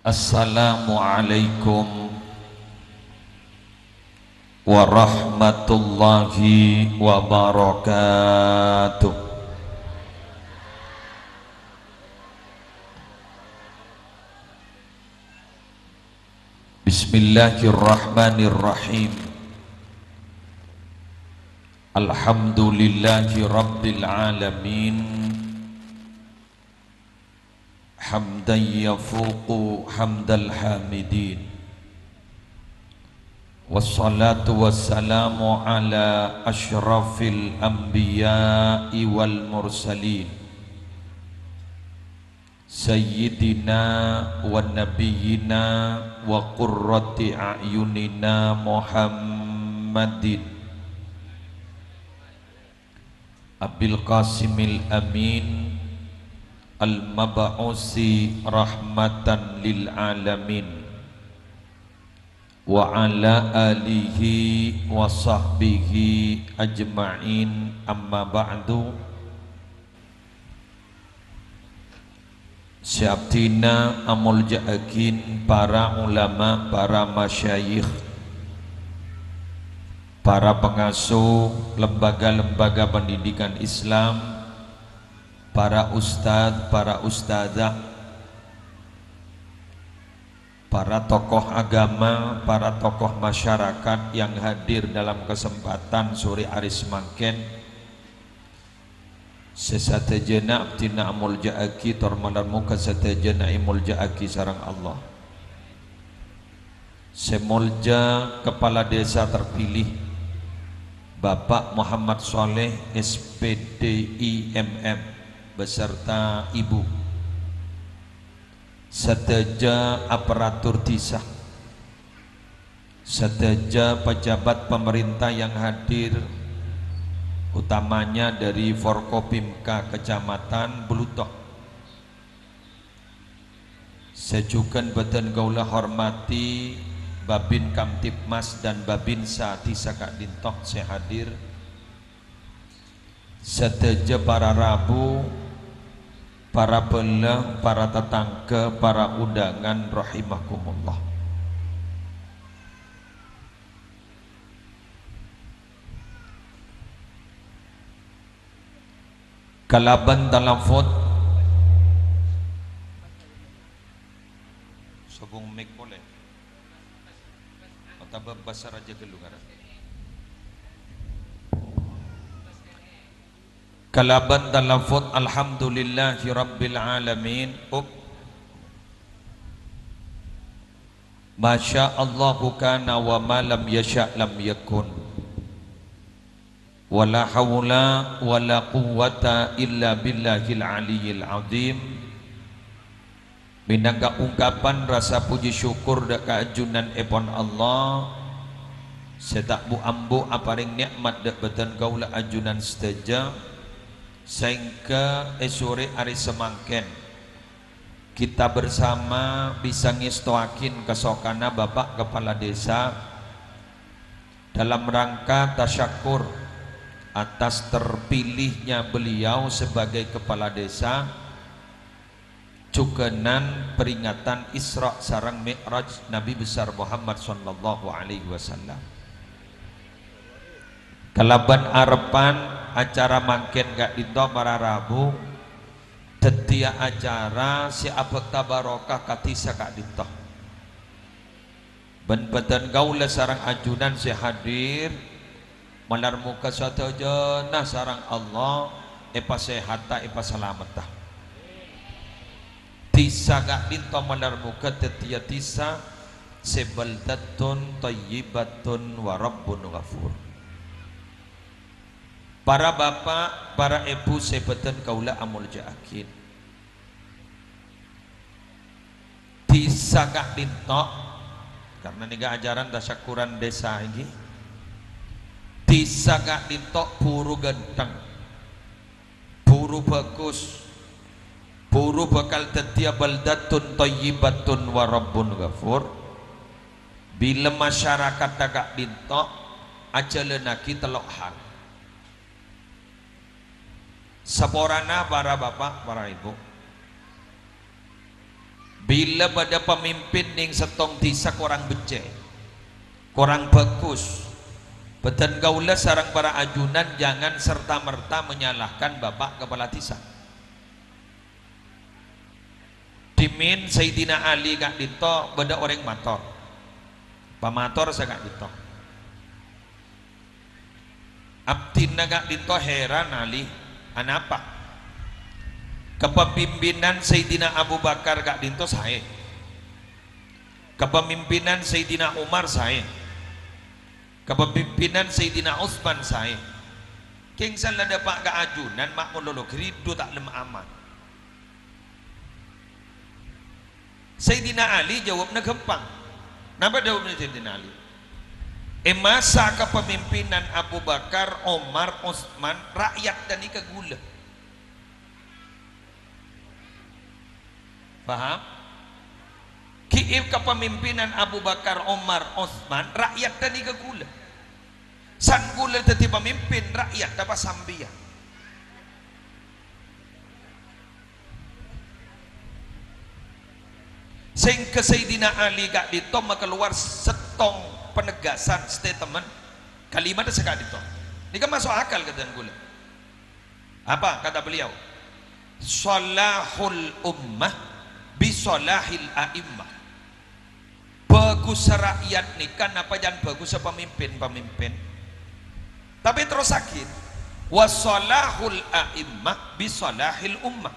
Assalamualaikum warahmatullahi wabarakatuh. Bismillahirrahmanirrahim. Alhamdulillahi rabbil alamin. Hamdan yafuqu hamdal hamidin. Wassalatu wassalamu ala ashrafil anbiya'i wal mursalin Sayyidina wa nabiyyina wa qurrati a'yunina Muhammadin Abil Qasimil Amin Al-Mab'usi rahmatan lil alamin wa ala alihi wa sahbihi ajma'in, amma ba'du. Syabtina amul ja'akin, para ulama, para masyayikh, para pengasuh lembaga-lembaga pendidikan Islam, para ustadz, para ustadzah, para tokoh agama, para tokoh masyarakat yang hadir dalam kesempatan sore hari semangken. Sesatejana abdina amul ja'aki tormalarmu kesatejana imul ja'aki sarang Allah. Semulja kepala desa terpilih Bapak Muhammad Soleh SPDI MM beserta ibu, seteja aparatur desa, seteja pejabat pemerintah yang hadir, utamanya dari Forkopimka Kecamatan Bulutok. Sejukan beten gaula hormati Babin Kamtipmas dan Babinsa Desa Kak Dintok sehadir, seteja para rabu, para belah, para tetangga, para undangan rahimakumullah. Kalaban talafot sobong mic boleh atau besar aja gelungan. Kalaban talafut alhamdulillahi rabbil alamin. Masya Allahu kana wa ma lam yasha lam yakun. Wala hawla wala quwwata illa billahil aliyyil azim. Minangka ungkapan rasa puji syukur dak kaajunan epon Allah. Setak bu ambu aparing nikmat dak beten kaula ajunan seteja sehingga sore hari semangken kita bersama bisa ngistoakin kesokana Bapak Kepala Desa dalam rangka tasyakur atas terpilihnya beliau sebagai Kepala Desa cukenan peringatan Isra sarang Mi'raj Nabi besar Muhammad sallallahu alaihi wasallam. Kalaban arepan acara mangken gak dinto para rabu tetia acara si abek tabarokah katisa kak dinto ben beten gaula sarang ajunan si hadir malar muka suatu jenah sarang Allah epa sehata epa salamata tisa gak dinto malar muka tetia tisa sebaldatun tayyibatun warabbun ghafur. Para bapak, para ibu sebeten kaula amul ja'akin disagak dintok karena niga ajaran tasyakuran desa ini disagak dintok buru genteng, buru bagus, buru bakal tetia baldatun tayyibatun warabbun ghafur. Bila masyarakat tagak dintok aja lenaki telok hal Saporana para bapak, para ibu, bila pada pemimpin yang setong disa korang becek, korang bagus, beten gaula sarang para ajunan jangan serta-merta menyalahkan bapak kepala desa. Dimin Sayyidina Ali kak dito beda orang mator, pamator saya kak dito. Abdina kak dito heran Ali, anapa? Kepemimpinan Sayyidina Abu Bakar kak dito saya, kepemimpinan Sayyidina Umar saya, kepemimpinan Sayyidina Utsman saya. King salah dapat kak ajunan mak mololo kridu tak lem aman. Sayyidina Ali jawabnya gampang. Napa jawabnya Sayyidina Ali? Masa kepemimpinan Abu Bakar, Omar, Utsman, rakyat dan ika gula. Paham? Kiif kepemimpinan Abu Bakar, Omar, Utsman, rakyat dan ika gula. San gula tadi pemimpin rakyat dapat sambian. Sehingga Sayyidina Ali gak dito keluar setong penegasan statement kalimat sekali dito. Ini kan masuk akal kata gula. Apa kata beliau? Salahul ummah bisolahil a'immah. Bagus rakyat nih kan apa jangan bagus pemimpin. Tapi terus sakit. Wasolahul a'immah bisolahil ummah.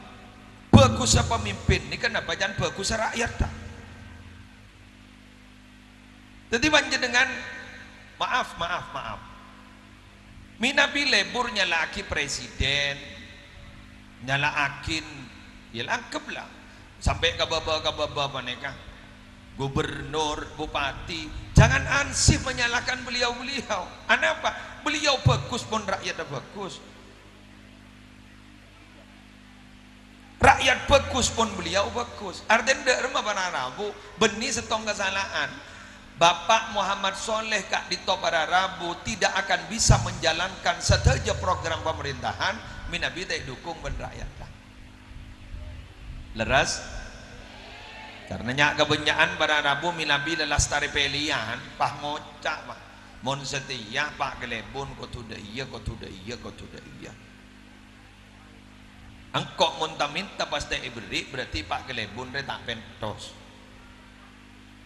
Bagus pemimpin ini kenapa jangan bagus rakyat tak? Jadi panjenengan maaf minabi lebur nyala aki presiden nyala akin ya langkep lah sampai ke baba maneka gubernur bupati jangan ansih menyalahkan beliau apa beliau bagus pun rakyatnya bagus. Rakyat bagus pun beliau bagus. Artinya tidak remah para Rabu benih setong kesalahan. Bapak Muhammad Soleh kak dito para Rabu tidak akan bisa menjalankan saja program pemerintahan minabi tak dukung ben rakyat. Leras? Karena nyak kebenyaan para Rabu minabi lelas tari pelian pah ngocak pak. Mon setia pak gelebun kau tuda iya. Engkau minta pasti iberi berarti pak gelebun tak pentos.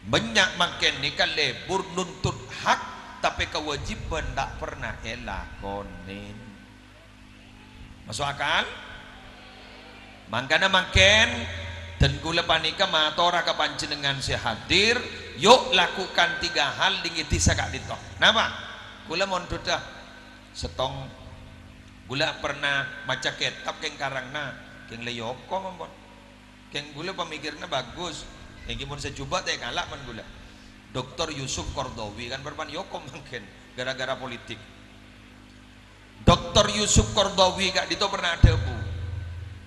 Banyak makin ni kan lebur nuntut hak tapi kewajiban tak pernah elakonin. Masuk akal? Mangkana makin dan gula panika matora ke panjenengan sehadir. Yuk lakukan 3 hal dingin disa kak dito. Napa? Gula mon dah setong. Gula pernah baca kitab keng karangna keng leyoko mampun keng gula pemikirnya bagus keng gimana saya coba teh kalah man gula Dr. Yusuf Kordowi kan berpan yoko mungkin gara-gara politik Dr. Yusuf Kordowi kak dito pernah ada bu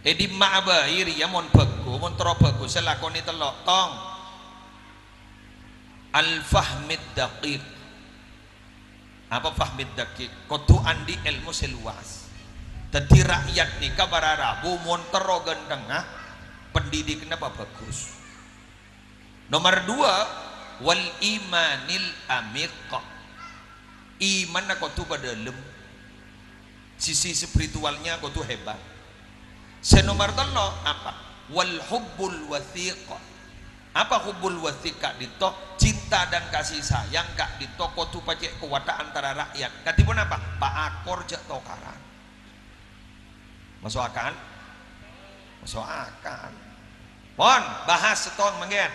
di ma'abair ya mon bagus mon tero bagus saya lakoni telok tong al-fahmid daqiq apa fahmid daqiq kudu andi ilmu seluas. Tadi rakyat nih kabar Rabu montero gendengah pendidiknya apa bagus. Nomor 2 wal imanil amiq. Iman aku tuh badalem. Sisi spiritualnya aku tuh hebat. Nomor 3 apa? Wal hubbul wathiq. Apa hubbul wathiq kak dito? Cinta dan kasih sayang kak dito kau tuh pacek kuwata antara rakyat. Katipun apa? Pak akor jak tokaran. Masuk akal? Masuk akal. Pon bahas setong manggen.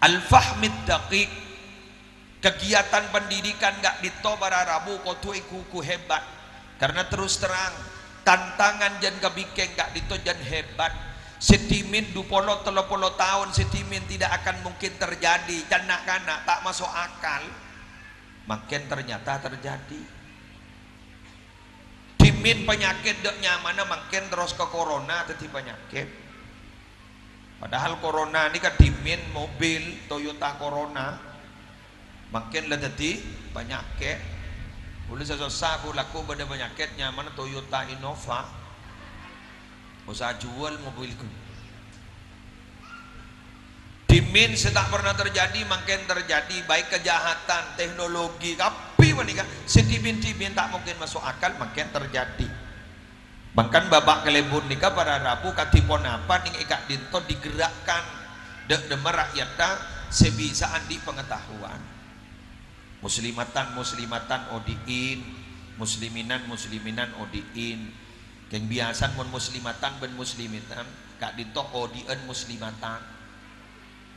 Al-fahmid daqiq. Kegiatan pendidikan gak dito para Rabu kotu ikuku hebat. Karena terus terang tantangan jan kebikeng gak dito jan hebat. Setimin 20-30 tahun setimin tidak akan mungkin terjadi. Kanak-kanak tak masuk akal. Makin ternyata terjadi. Dimin penyakit dek nyaman makin terus ke corona tadi penyakit. Padahal corona ini kan dimin mobil Toyota Corona makin lah tadi penyakit. Boleh sesusah aku laku pada penyakit nyaman Toyota Innova. Usah jual mobilku. Bimin setak pernah terjadi makin terjadi, baik kejahatan teknologi tapi menikah setibin-tibin tak mungkin masuk akal makin terjadi. Bahkan babak kelebur nikah para rabu katipon apa ning ikak dinto digerakkan dek demer rakyatnya sebisa andi pengetahuan. Muslimatan odiin, musliminan odiin. Keng biasan mun muslimatan ben muslimitan kak dinto odien muslimatan.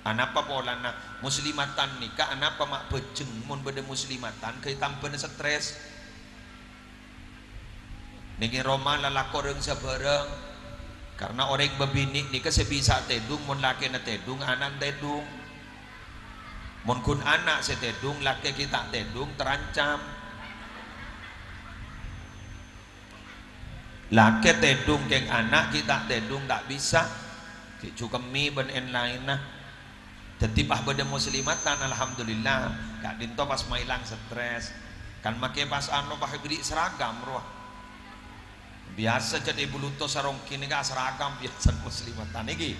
Anapa polana muslimatan nikah anapa mak bejeng mun bede muslimatan kaya tampene stres. Niki Roma lalako reung sabareng karena orang bebini nikah sebisa tedung mun laki na tedung anak tedung mun kun anak setedung laki kita tedung terancam. Laki tedung keng anak kita tedung tak bisa cukemi ben en lain nah. Jadi pah beda muslimatan alhamdulillah kak dinto pas mailang stres kan make pas anu pah beli seragam roh biasa jadi buluto sarong kini gak seragam biasa muslimatan iki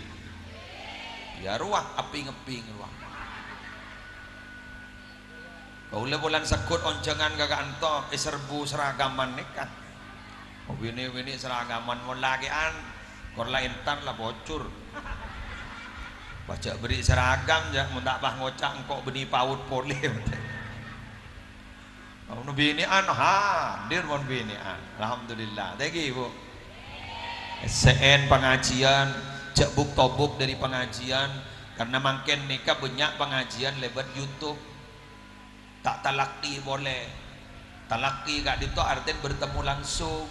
ya ruah api ngeping ruah kau le bulan sekut oncengan gak anto serbu seragaman nikah oh wini seragaman mau lagi an korla intan lah bocor baca beri seragam ya mun tak pah ngocak engkau beni paut pole nu bini an hadir mun bini an alhamdulillah tegi Bu SN pengajian cek buk tobuk dari pengajian karena makin nikah banyak pengajian lewat YouTube tak talaki boleh talaki gak itu artinya bertemu langsung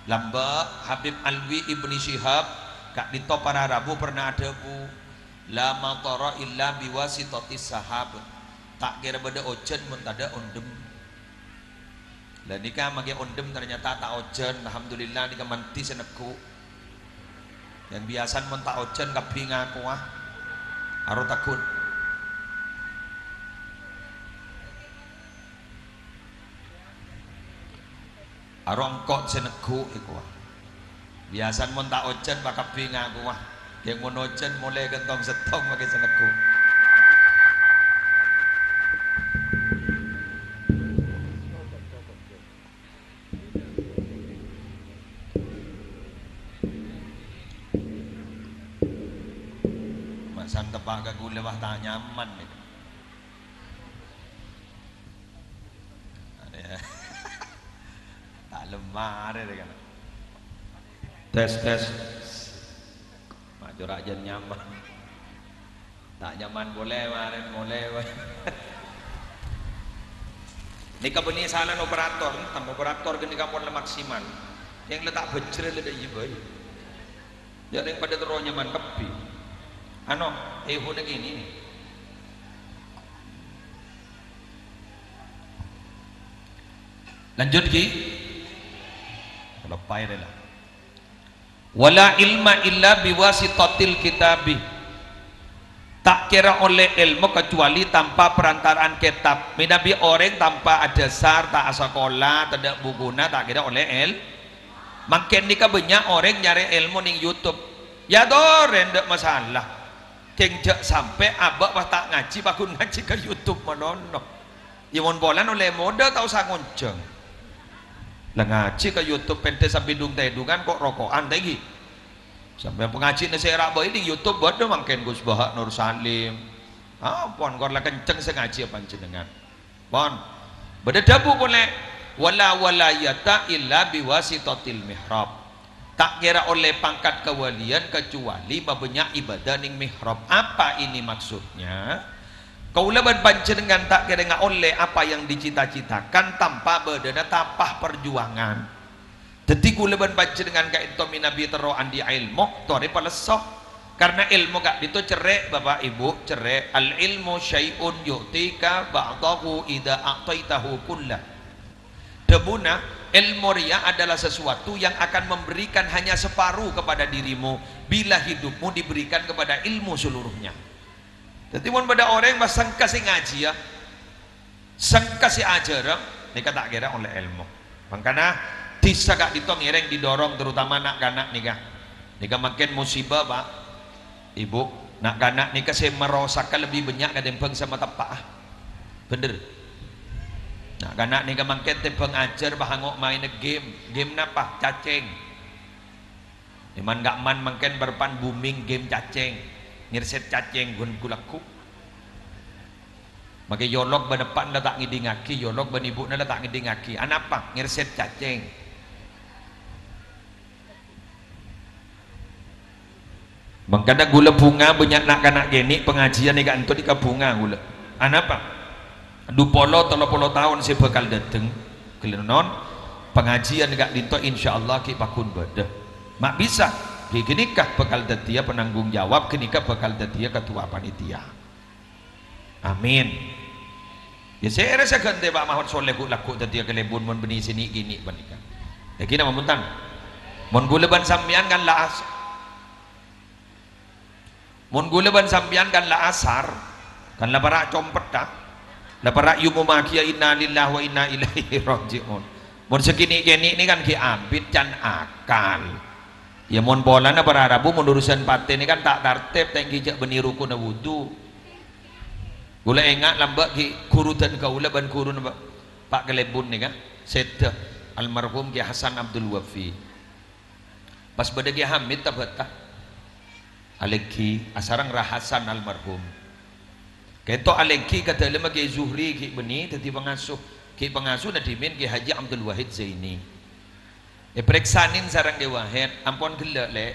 lamba Habib Alwi Ibni Syihab gak dito para Rabu pernah ada Bu la matara illa biwasitatis sahab tak kira beda ojen mun tada ondem lah nikah mage ondem ternyata tak ojen alhamdulillah nikah manti seneku yang biasan mun tak ojen kapi ngaku aro takun aro engkot seneku iku biasan mun tak ojen bakal kapi ngaku yang monojen mulai gentong setong pakai seneku masan tepak gagule wah tak nyaman nih tak lemah ada kan tes jurajan nyaman tak nyaman boleh kemarin boleh nikah benih salah operator tambah operator gini kamu maksimal yang letak bejrel ada ibai jadi yang pada terus nyaman kepi ano huna gini lanjut ki lepai deh lah wala ilma illa biwasitatil kitabi tak kira oleh ilmu kecuali tanpa perantaraan kitab minabi orang tanpa ada dasar tak sekolah tidak buguna tak kira oleh makin nikah banyak orang nyari ilmu ning YouTube ya doren ndak masalah kenjak sampai abak pas tak ngaji bakun ngaji ke YouTube menono imun bolan oleh moda tau sangonceng lah ngaji ke YouTube pente sampai dung tedungan kok rokokan tadi sampai pengaji nasi era boy di YouTube buat dong mungkin Gus Bahak Nur Salim pon kor lah kenceng sengaji apa jenengan pon beda dabu boleh wala walayata illa biwasitatil mihrab tak kira oleh pangkat kewalian kecuali banyak ibadah ning mihrab apa ini maksudnya kau lebat panjenengan tak kira oleh apa yang dicita-citakan tanpa berdana tapah perjuangan jadi ku leban panjenengan ka itu minabi tero andi ilmu tore palesok karena ilmu kak itu cerai bapak ibu cerai al ilmu syai'un yu'tika ba'dahu idza a'taitahu kullah debuna ilmu ria adalah sesuatu yang akan memberikan hanya separuh kepada dirimu bila hidupmu diberikan kepada ilmu seluruhnya. Jadi mun pada orang yang sangka si ngaji ya, sangka si ajar, mereka tak kira oleh ilmu. Makanya disagak ditong ireng didorong terutama anak-anak nikah makin musibah pak, ibu nak kanak ni kasih merosakkan lebih banyak ketimbang sama tapak bener. Nak kanak ni kemangkin timbang ajar bahangok main game napa cacing iman gak man mangken berpan booming game cacing ngirset cacing gun kulaku maka yolok benepan lah tak ngidingaki yolok benibu lah tak ngidingaki anapa ngirset cacing mangkana gula bunga banyak nak kanak geni pengajian ni kan di bunga gula anapa 20-30 tahun saya bakal dateng kelenon pengajian gak dinto insyaallah ki pakun badah mak bisa gini kah bakal datia penanggung jawab gini kah bakal datia ketua panitia amin ya saya rasa ganti Pak Mahmud Soleh laku datia kelebun mon beni sini gini panika ya kina memuntan mon guleban sambian kan la asar mon guleban sambian kan la asar kan la para compet dah la para yumumakia inna lillahi wa inna ilaihi rajiun mon segini gini ini kan ki abid can akal ya mon bolana para Rabu mon urusan paten ini kan tak tertib tengki jak beni rukun wudu gula enggak lambak ki kurutan kaula ban kurun Pak Kelebun ni kan sedeh almarhum Ki Hasan Abdul Wafi pas pada Ki Hamid tabata aleki asarang rahasan almarhum keto aleki kata lema Ki Zuhri ki beni tadi pengasuh nadimin Ki Haji Abdul Wahid Zaini periksanin sarang Ki Wahid ampun gelak le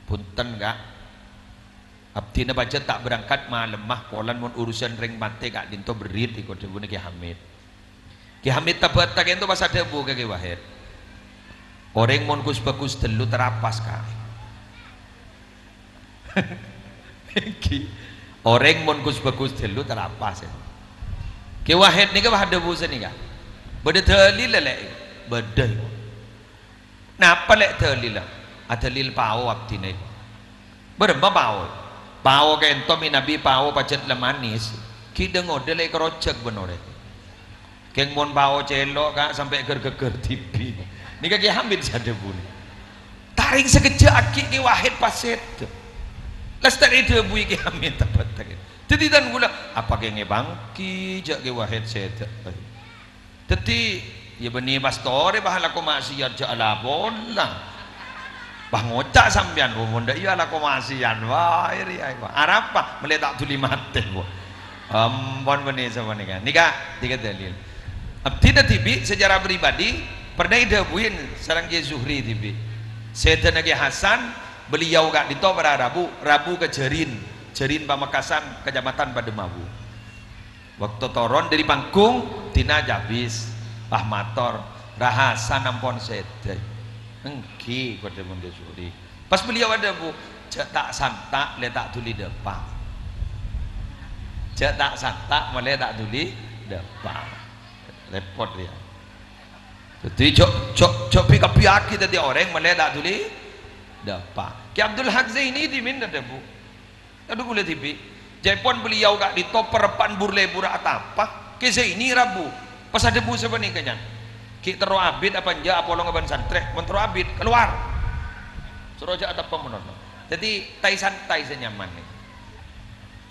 punten gak abdi na baca tak berangkat malam mah polan mon urusan ring mate kak dinto berit ikut debu Ki Hamid Ki Hamid tabat tak ento pas ada bu Ki Wahid orang mon kus bagus telu terapas kak orang mon kus bagus telu terapas Ki Wahid ni ke ada bu sini kak beda dalil lele beda napa lek dalil lah ada dalil pau abdi ni berapa pau kento minabi pau pacet lemanis kita ngodele kerocek benore keng mon pau celok kak sampai geger TV ni Ki Hamid sada buni taring sekejap aki Ki Wahid paset lastar itu bui Ki Hamid tapat jadi dan gula apa kenge bangki jak Ki Wahid seda jadi ya beni pastore bahala ko maksiat jak ala bola bah ngocak sampean bunda iya lah komasian wah iri wah arapa meletak tuli mate bu ampun benih sama nih kan nikah tiga dalil tidak tibi secara pribadi pernah idabuin sarang Ki Zuhri tibi Sayyidina Ki Hasan beliau gak dito pada Rabu ke Jerin Pamekasan Kecamatan Pademabu waktu toron dari panggung tina jabis bah mator rahasan ampun sedih engki kode Bunda Zuhri pas beliau ada bu tak santak letak tuli depan tak santak malah tak tuli depan repot dia jadi cok piaki tadi orang malah tak tuli depan Ki Abdul Haq Zaini di mana ada bu aduh boleh tibi Jepun beliau gak ditoper pan burle burak apa Ki Zaini Rabu pas ada bu sebenarnya kenyang Ki tero abid apa nja apolo ngaban santreh mentero abid keluar suroja atap pemenon jadi tai santai senyaman nih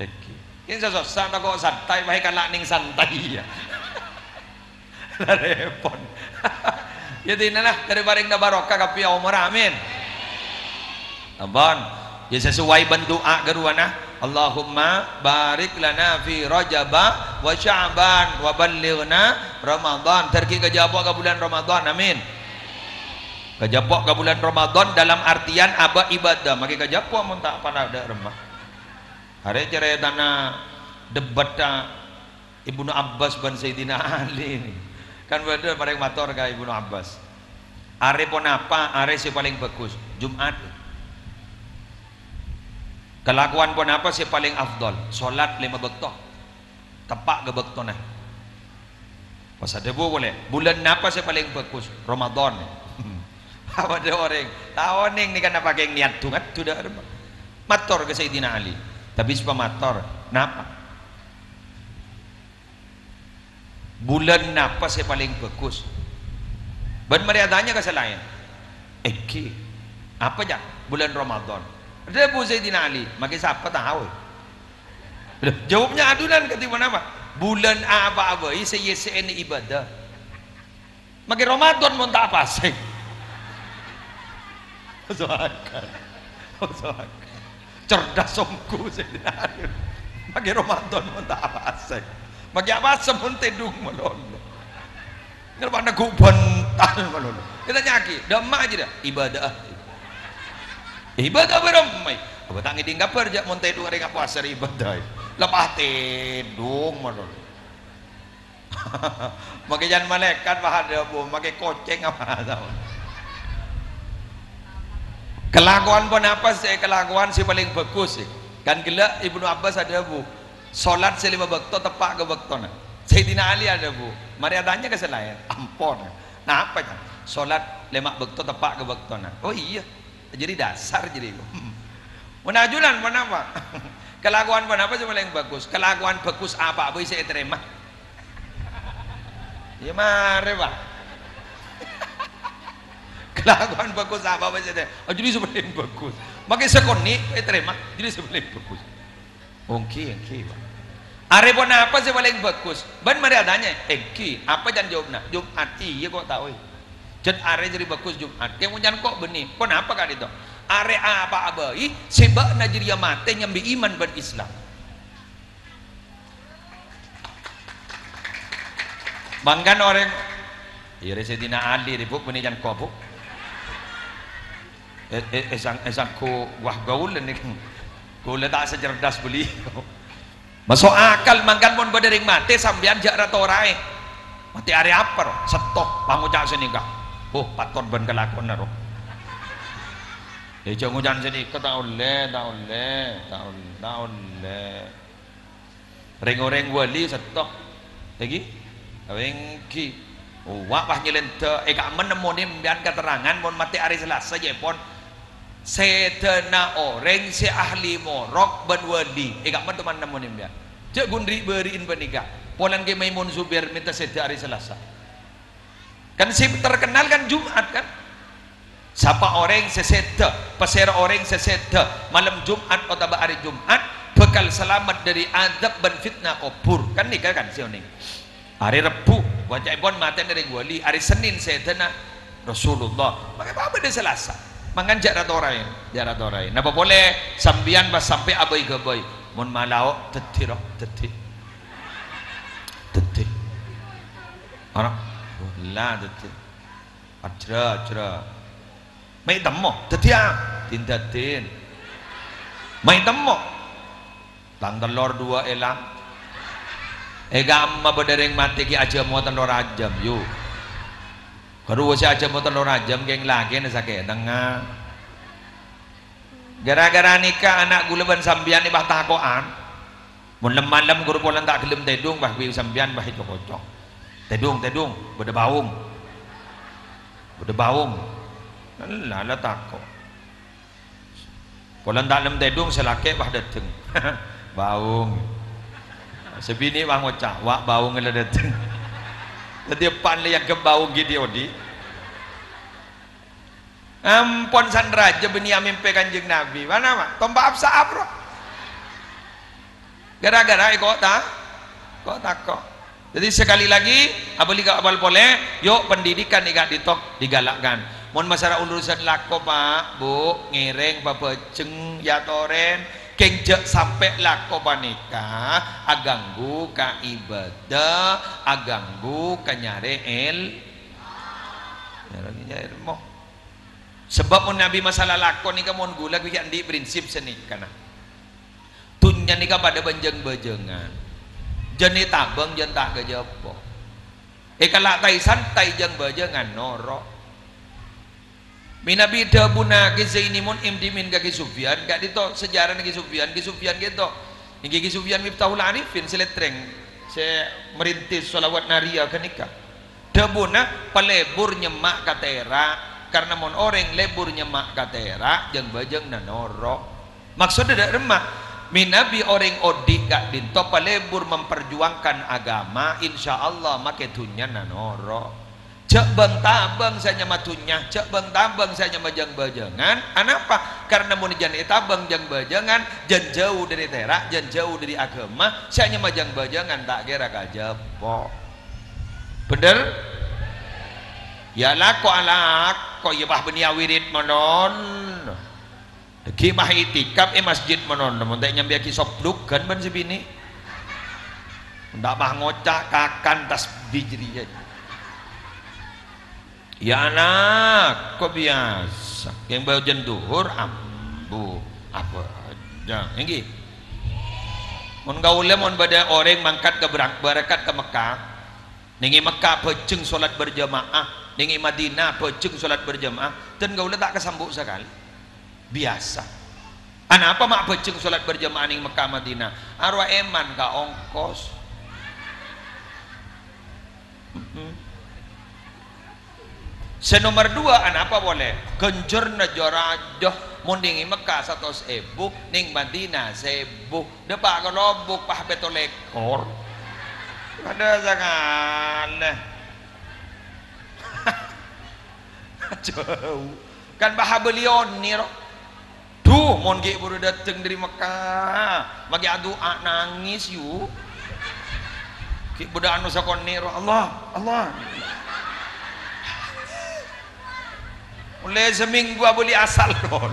iki ini sosok kok santai baik kan ning santai ya repot jadi inilah dari baring da barokah kapi umur amin abon ya sesuai bendoa garuana Allahumma barik lana fi Rajaba wa Sya'ban wa ballighna Ramadan terki kejapok ke bulan Ramadan amin kejapok ke bulan Ramadan dalam artian aba ibadah maka kejapok mun tak pada ada remah hari ceritana debat Ibnu Abbas ban Sayyidina Ali ini kan bener paling mator ka Ibnu Abbas are pun apa are si paling bagus Jumat kelakuan pun apa sih paling afdol solat 5 waktu tepak ke waktu nah pas ada boleh bulan apa sih paling bagus Ramadan apa ada orang tahun ini kan apa yang niat tungat sudah mator ke Sayyidina Ali tapi sebab mator napa bulan apa sih paling bagus ban meriadanya kesalahan apa ya bulan Ramadan Debu Sayyidina Ali, maki siapa tahu. Jawabnya adunan ketiban apa? Bulan apa saya ini ibadah. Maki Ramadan mau tak apa sih? Cerdas songku Sayyidina Ali. Maki Ramadan mau tak apa sih? Maki apa semun tedung melolo. Kenapa nak bental melolo? Kita nyaki, damai aja dah ibadah. Ibadah beramai. Apa tak ngiding kapar jak monte dua hari puasa ibadah. Lepas tedung melolo. Makai jangan malaikat bahada bu, makai koceng apa tahu. Kelakuan pun apa sih? Kelakuan si paling bagus sih. Kan gila Ibnu Abbas ada bu. Solat selima waktu tepat ke waktu na. Sayyidina Ali ada bu. Mari adanya kesalahan. Ampun. Nah apa kan? Solat lima waktu tepat ke waktu na. Oh iya. Jadi dasar jadi. Menajulan pun apa? Kelakuan pun apa sih paling bagus? Kelakuan bagus apa? Apa saya terima? Ya mari pak. Kelakuan bagus apa saja. Oh jadi sebenarnya bagus. Makai sekoni, terima. Jadi sebenarnya bagus. Oke. Pak. Are pun apa sih paling bagus? Ban mari adanya. Ki, apa jangan jawabna? Jumat iya kok tahu. Jad are jadi bagus Jumat. Yang punya kok benih. Pun apa kan itu? Are apa abai? Sebab najriya mate nyambi iman ban Islam. Bangkan orang. Iya Sayyidina Ali ribuk benih jangan kobuk. Esangku wah gaul ni kan gaul tak secerdas beliau masuk akal mangkan pun berdering mati sambian jak ratorai mati hari apa setok pangucap sini kak patut ben kelakon naro jangan hujan sini tak oleh ring-ring wali setok lagi ringki wak pah nyelente kak menemuni mbian keterangan pun mati hari Selasa je pun setena orang si ahli morok ben wali kak teman nemunin dia cek gundri beriin penikah polan ke Maimun Zubir minta setiap hari Selasa kan si terkenal kan Jumat kan siapa orang seseta peser orang seseta malam Jumat atau hari Jumat bekal selamat dari azab dan fitnah kubur kan nikah kan si oning hari Rebu wajah pun mati dari wali hari Senin setena Rasulullah bagaimana pada Selasa mangan jarak torai napa boleh sambian pas sampai abai ke abai mun malau tetih orang lah tetih ajra mai temo tetih tindatin mai temo lang telur dua elang gamma bedereng mati ki aja mau telur ajam yuk kedua si aja mau telur ajam geng lagi nih sakit tengah gara-gara nikah anak guleban sambian ni bah takoan mun lem guru polan tak gelem tedung bah biu sambian bah itu kocok tedung beda baung lala tako polan tak lem tedung selake bah dateng baung sebini bang ngocak wak baung ngela dateng jadi pan yang ke bau Gideodi ampun sandraja beni mimpi kanjeng Nabi mana mak tombak absa abro gara-gara kok tak jadi sekali lagi abali ka abal boleh yuk pendidikan ikat ditok digalakkan mun masalah urusan lako pak bu ngiring papeceng ya toren kenjek sampai lako panika aganggu ka ibadah aganggu ka nyare ilmu sebab mun Nabi masalah lako nika mun gula bikin di prinsip seni kana tunya nika pada benjeng-benjengan jeni tabeng jen tak kejepo kalak tai santai jeng benjengan norok Minabi dabuna ke Zainimun imdimin kaki Sufyan gak dito sejarah Ki Sufyan gitu Ki Sufyan Miftahul Arifin seletreng saya merintis sholawat naria kenika dabuna palebur nyemak katera karena mon orang lebur nyemak katera jeng bajeng nanoro maksudnya dak remah minabi orang odik gak dinto palebur memperjuangkan agama insyaallah make dunya nanoro cek bang tabang saya matunya, cek bang tabang saya majang bajangan. Kenapa? Karena mau jan tabang jang bajangan, jan jauh dari terak, jan jauh dari agama, saya majang bajangan tak kira kajapok. Bener? Ya lah kok ya bah benia wirid menon. Ki mah itikaf masjid menon, mun tak nyambi ki sopluk kan ban sebini. Ndak mah ngocak kakan tasbih jadi. Ya anak, kok biasa yang baru jan duhur ambu apa aja yang mun gaule mun bada orang mangkat ke berangkat ke Mekah ningi Mekah peceng solat berjamaah ningi Madinah peceng solat berjamaah dan gaule tak kesambuk sekali biasa apa mak peceng solat berjamaah ningi Mekah Madinah arwah eman ka ongkos senomor dua apa boleh kenjur najarajoh mundingi Mekah 100.000 ning Madinah 1.000 depak kelobok pah betul ekor ada sekali jauh kan bah belion nih duh mon ge baru dateng dari Mekah bagi doa nangis yuk ki budak anu sakon niro Allah mulai seminggu boleh asal don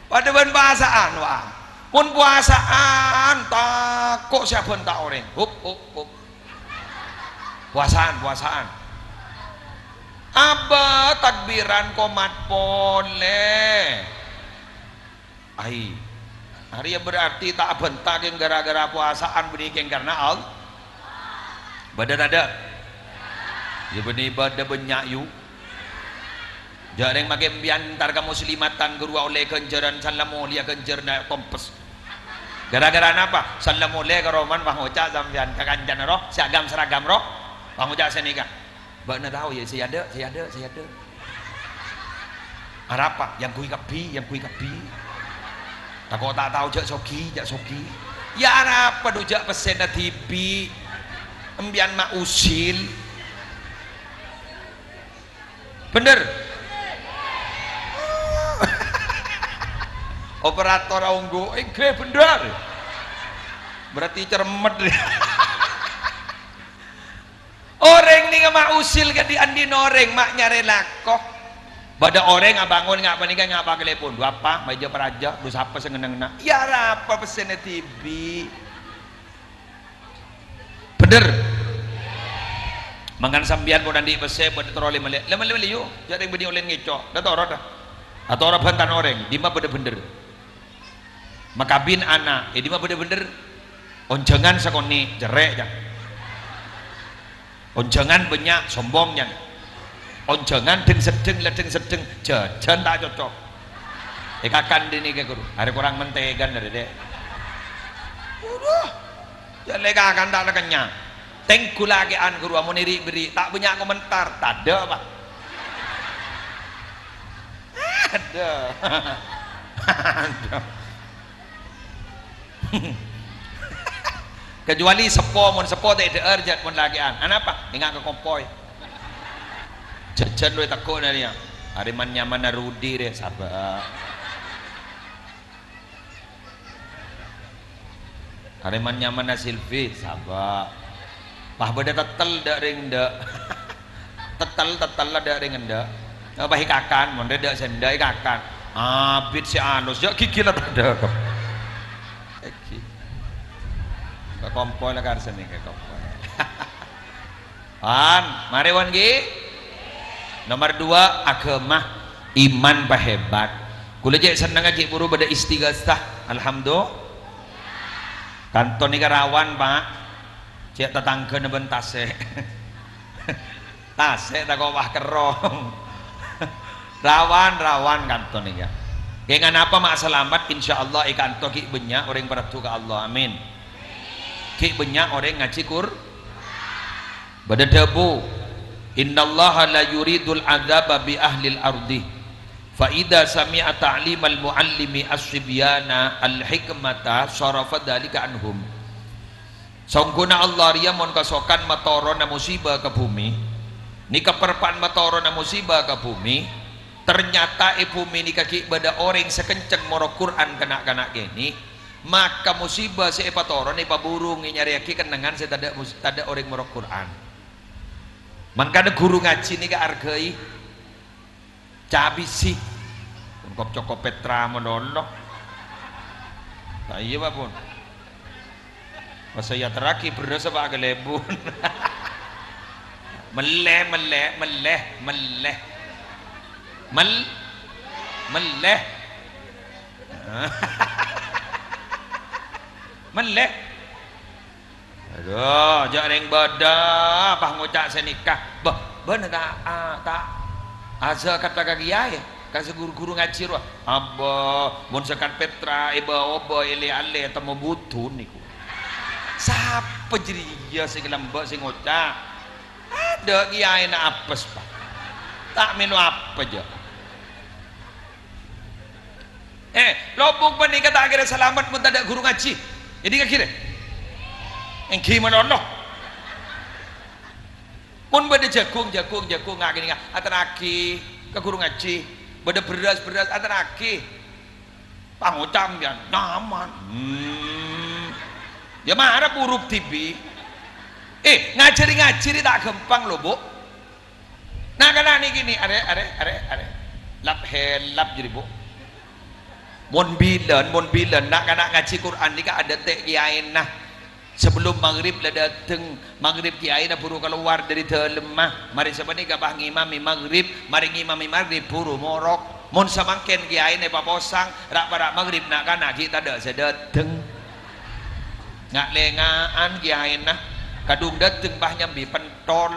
pada ban bahasaan wah pun puasaan takut siapa tak orang hup puasaan apa takbiran komat boleh hari berarti tak bentak yang gara-gara puasaan berikan karena Allah badan ada ya benih ibadah banyak yuk jarang makin biantar kamu selimatan guru oleh kenjaran salam mulia kenjar na kompes gara-gara apa salam mulia ke roman bang ucap sambian kakanjan roh seragam roh bang ucap senika bak na tahu ya saya ada apa yang kui kapi tak tahu jak soki ya apa dujak pesen na TV embian mak usil bener operator onggo bener berarti cermet orang nih mak usil ke di andi noreng mak nyari lakoh pada orang bangun ngapa nikah ngapa telepon dua apa meja peraja dua apa sengenang ya apa pesennya TV bener mangan sambian pun nanti pese pada teroleh melihat lemah yuk jadi yang beri oleh ngicok dah tahu dah atau orang bantan orang di mana bener makabin anak di mana bener onjangan sekoni jerek jang onjangan banyak sombongnya onjangan deng sedeng jajan tak cocok kakan dini ke guru hari kurang mentegan dari dek jadi kakan tak kenyang tengku lagi an guru amun beri tak punya komentar tak ada pak ada kecuali sepo tak ada urgent mun lagi an apa ingat ke kompoi jajan lu takut dari yang hari nyaman Rudi deh sabar hari nyaman Silvi sabar pah beda tetel dak ring dak tetel lah dak ring ndak apa hikakan mun dak sendai kakan abit si anus ya gigi lah ada iki ke kompol lah karsene ke kompol mari wan gi nomor 2 agama iman hebat kula je seneng aja buru pada istighosah alhamdulillah kanton iki rawan Pak cek tetangga neben tasek tak kok wah kerong rawan kanton ini dengan apa mak selamat insyaallah ikan to ki banyak orang beratu ke Allah amin ki banyak orang ngaji badadabu innallaha la yuridul adzaba bi ahlil ardi fa idza sami'a ta'limal muallimi as-sibyana al-hikmata sarafa dzalika anhum Sangkuna Allah ria mon kasokan matoro na musibah ke bumi. Ni keperpan matoro na musibah ke bumi. Ternyata bumi ni kaki bada orang sekenceng moro Quran kena-kena gini. Maka musibah si epatoron ni paburung nyari aki kenangan saya tada orang moro Quran. Mangkana guru ngaji ni ka argai. Cabi sih. Kop cokop Petra monolok. Tak iya Pak Pun. Masa ya teraki berdosa Pak Gelebun. meleh meleh aduh jak ring bada apa ngucak senikah bener tak asa kata kagiai kasih guru-guru ngaji roh abah mun sekat Petra iba oba ele ale temu butun niku sapa jadi ya sing lembek sing ngocak ada kiai na apes Pak tak menu apa aja lobong pani kata akhirnya selamat pun tak ada guru ngaji jadi kira yang gimana Allah pun beda jagung ngaki atanaki ke guru ngaji beda beras atanaki pangucam ya naman ya mana huruf TV ngajari tak gampang loh Bu nah karena ini gini are lap helap jadi Bu mon bilen nak ngaji Quran ni ada tek kiai nah sebelum maghrib lah dateng maghrib kiai dah buru keluar dari dalam mah mari siapa ni kabah ngimami maghrib mari ngimami maghrib buru morok mon samangken kiai ni paposang rak para maghrib nak kana kita dak sedateng ngak lengaan kiai nah kadung dateng bah nyambi pentol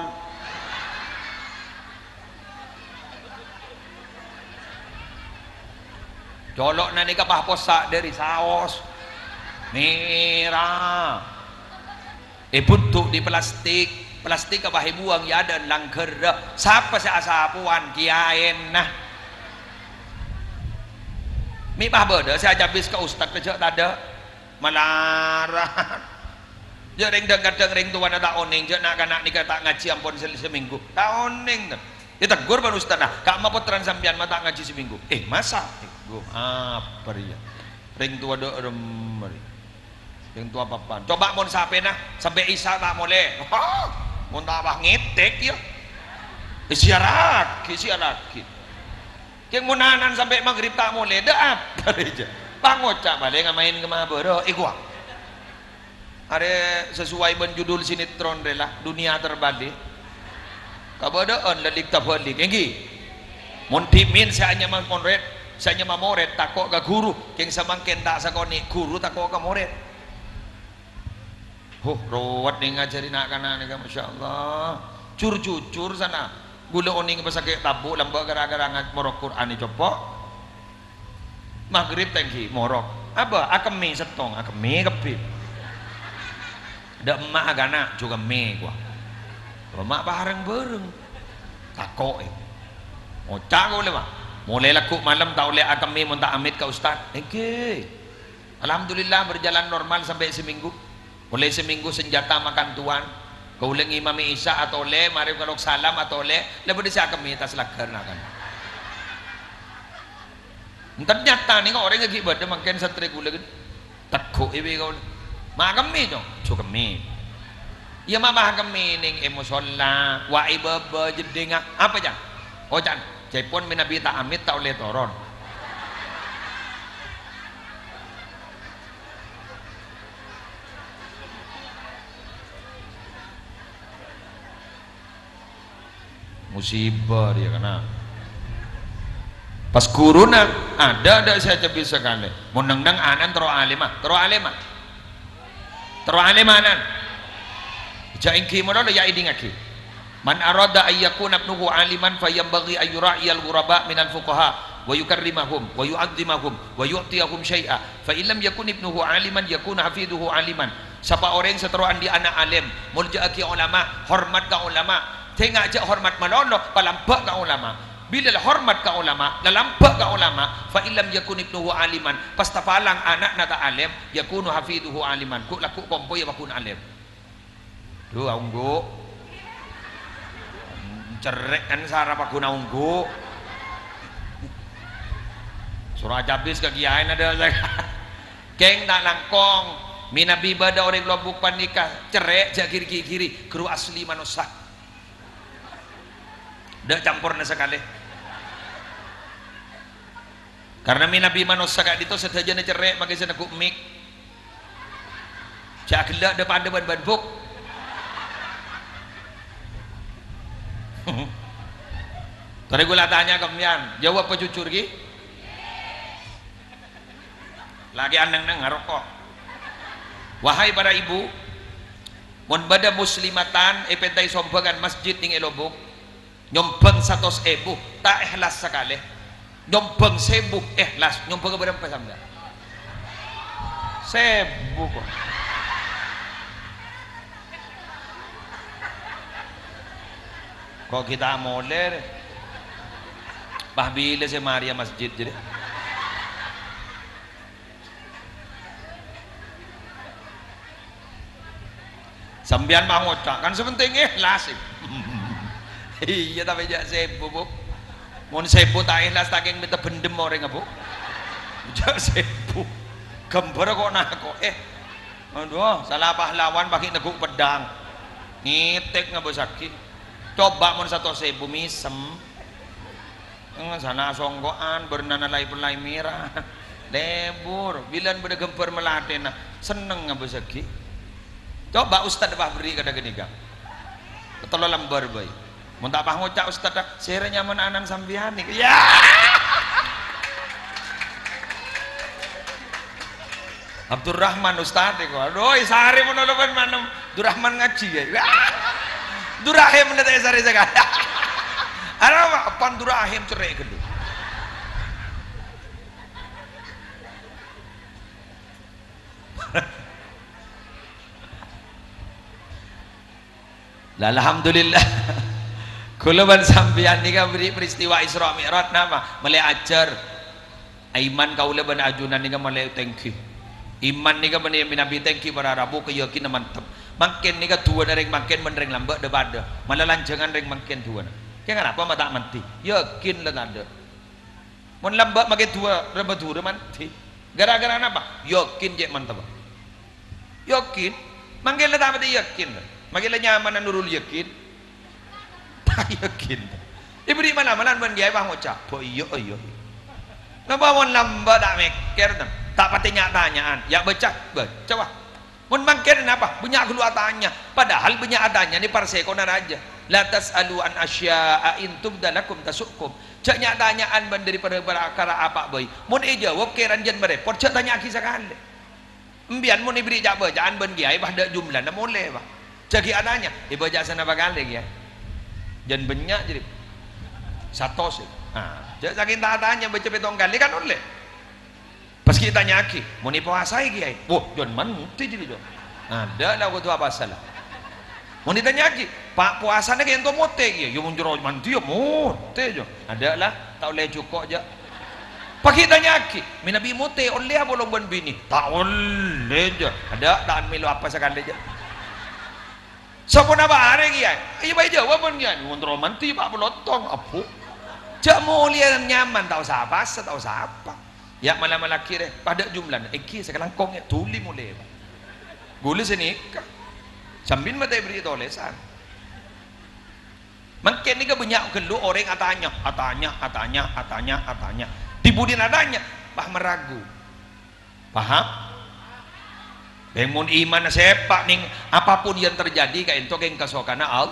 colok nani kapah posak dari saos merah buntuk di plastik kapah buang ya dan langker siapa si asapuan kiain nah mi bah beda saya habis ke ustad kerja tak ada malarah je ring kadang ring tuan tak oning je nak kanak nikah tak ngaji ampun seminggu tak oning ditegur pan ustad nah kak ma potran sampean mata ngaji seminggu masa apa dia ring tua do remari ring tua papan coba mon sampai nah sampai isya tak boleh mon tak bah ngetek ya siarak yang munanan sampai maghrib tak boleh dah apa aja pangocak balik ngamain kemabero gua ada sesuai menjudul sinetron rela dunia terbalik kabadaan lelik tabalik enggi mon timin saya hanya mengkonret saya hanya mamoret takok ke guru yang samangken tak sakoni guru takok ke moret rawat nih ngajari nak kanan nih Masya Allah cur sana gula oning pasake tabu lambak gara-gara morok Quran ini copok maghrib tengki morok apa akemi setong akemi kepit ada emak agana juga me gua emak bareng takok ngocak gua lema mulai laku malam tak oleh akemi mun tak amit ke ustaz alhamdulillah berjalan normal sampai seminggu mulai seminggu senjata makan tuan kau ulang imam isya atau le mari kalau salam atau le lebih desa kami tas lagar nakan ternyata nih orang lagi pada makan santri gula kan takut ibu kau mak kami dong cukup kami ya mama kami ning emosola wa ibaba jedengak apa jang oh jang cepon minabi tak amit tak oleh toron musibah dia kena pas kuruna ada saya cebil sekali mau nang anan tero alimah anan jaingki mana ya idingaki man arada ayyakuna ibnuhu aliman fayambaghi ayyura'iyal ghuraba minal fuqaha wa yukarrimahum wa yu'azzimahum wa yu'tiyahum syai'a fa illam yakun ibnuhu aliman yakun hafiduhu aliman siapa orang seteruan di anak alim muljaaki ulama hormat ka ulama tengah aja hormat malolo palambak ka ulama bila hormat ka ulama lalambak ka ulama fa illam yakun ibnuhu aliman pastafalang anak nata alim yakunu hafiduhu aliman ku laku kompo ya bakun alim Duh unggu cerek kan sarap aku na unggu surah habis kegiaan ada keng tak langkong minabi bada orang lobuk panika cerek jak kiri kru asli manusia dak campur na sekali karena minabi manusia kak itu sedaja na cerek pakai sana mik jak gelak depan ban buk tadi gue tanya kemian jawab apa jujur ki lagi aneng ngerokok wahai para ibu mun bada muslimatan epentai sombangan masjid ning elobok nyombang 100.000 tak ikhlas sekali nyombang 1.000 ikhlas nyombang berapa sampai 1.000 kok kok kita moler bah bila si Maria masjid jadi sambian mau ngocak kan sepenting ikhlas iya tapi jak sebu bu mun sebu tak ikhlas tak yang minta bendem orang bu jak sebu gambar kok nak kok aduh salah pahlawan pakai neguk pedang ngitek ngabosaki coba mun 100.000 misem sana songgoan bernana lai merah lebur bilan beda gempar melatena seneng ngabosaki coba ustad bah beri kada gini kang ketolo lembar boy mun tak pah ngucap ustad sere nyaman anan sambian ya Abdurrahman ustad kok aduh sehari menoloban manam Abdurrahman ngaji ya Durahim mendetek sari sekali. Ada apa durahim cerai kedua. Alhamdulillah. Kulaban sampeyan nika beri peristiwa Isra Mi'raj nama mulai ajar iman kaula ban ajunan nika mulai tengki. Iman nika ban Nabi tengki para rabu keyakinan mantap. Makin nika dua ring makin menring lambat daripada malah lanjangan ring makin dua kenapa mata mati yakin lah ada mun lambat makin dua rebah dua mati gara-gara apa yakin je mantap yakin manggil lah tak mati yakin manggil lah nyaman nurul yakin tak yakin diberi mana-mana ban dia bang ucap oh iya kenapa mun lambat tak mikir tak pati tanyaan ya baca wah mun mangkin apa banyak keluar tanya padahal banyak adanya ni parsekonan aja la tasalu an asya'a in tubdalakum tasukum cak nyak tanyaan ban daripada perkara apa boy mun jawab keran jan merepot cak tanya kisah kali embian mun ibri jak bacaan ban giai bah dak jumlah na boleh bah cak adanya ibaja sana bakal ya jan banyak jadi satu sih cak saking tanya baca petong kali kan oleh pas kita nyaki mau puasa kiai wah John man mesti jadi John ada lah waktu apa salah mau ditanyaki pak puasanya kayak itu mote kiai ya muncul mantu ya mote John ada lah tak boleh cukup aja pak kita nyaki minabi mote oleh apa long ban bini tak oleh aja ada tak milu apa sekali aja siapa nama hari kiai iya baik jawab pun kiai muncul mantu pak pelotong apa cak mau lihat nyaman tahu siapa tahu siapa ya malam-malam kira pada jumlah iki sekarang kongnya tuli mulai boleh sini sambil mata beri tolesan makin ni banyak gelu orang atanya dibudin adanya bah meragu paham bangun iman sepak ning apapun yang terjadi kayak itu yang kasokana al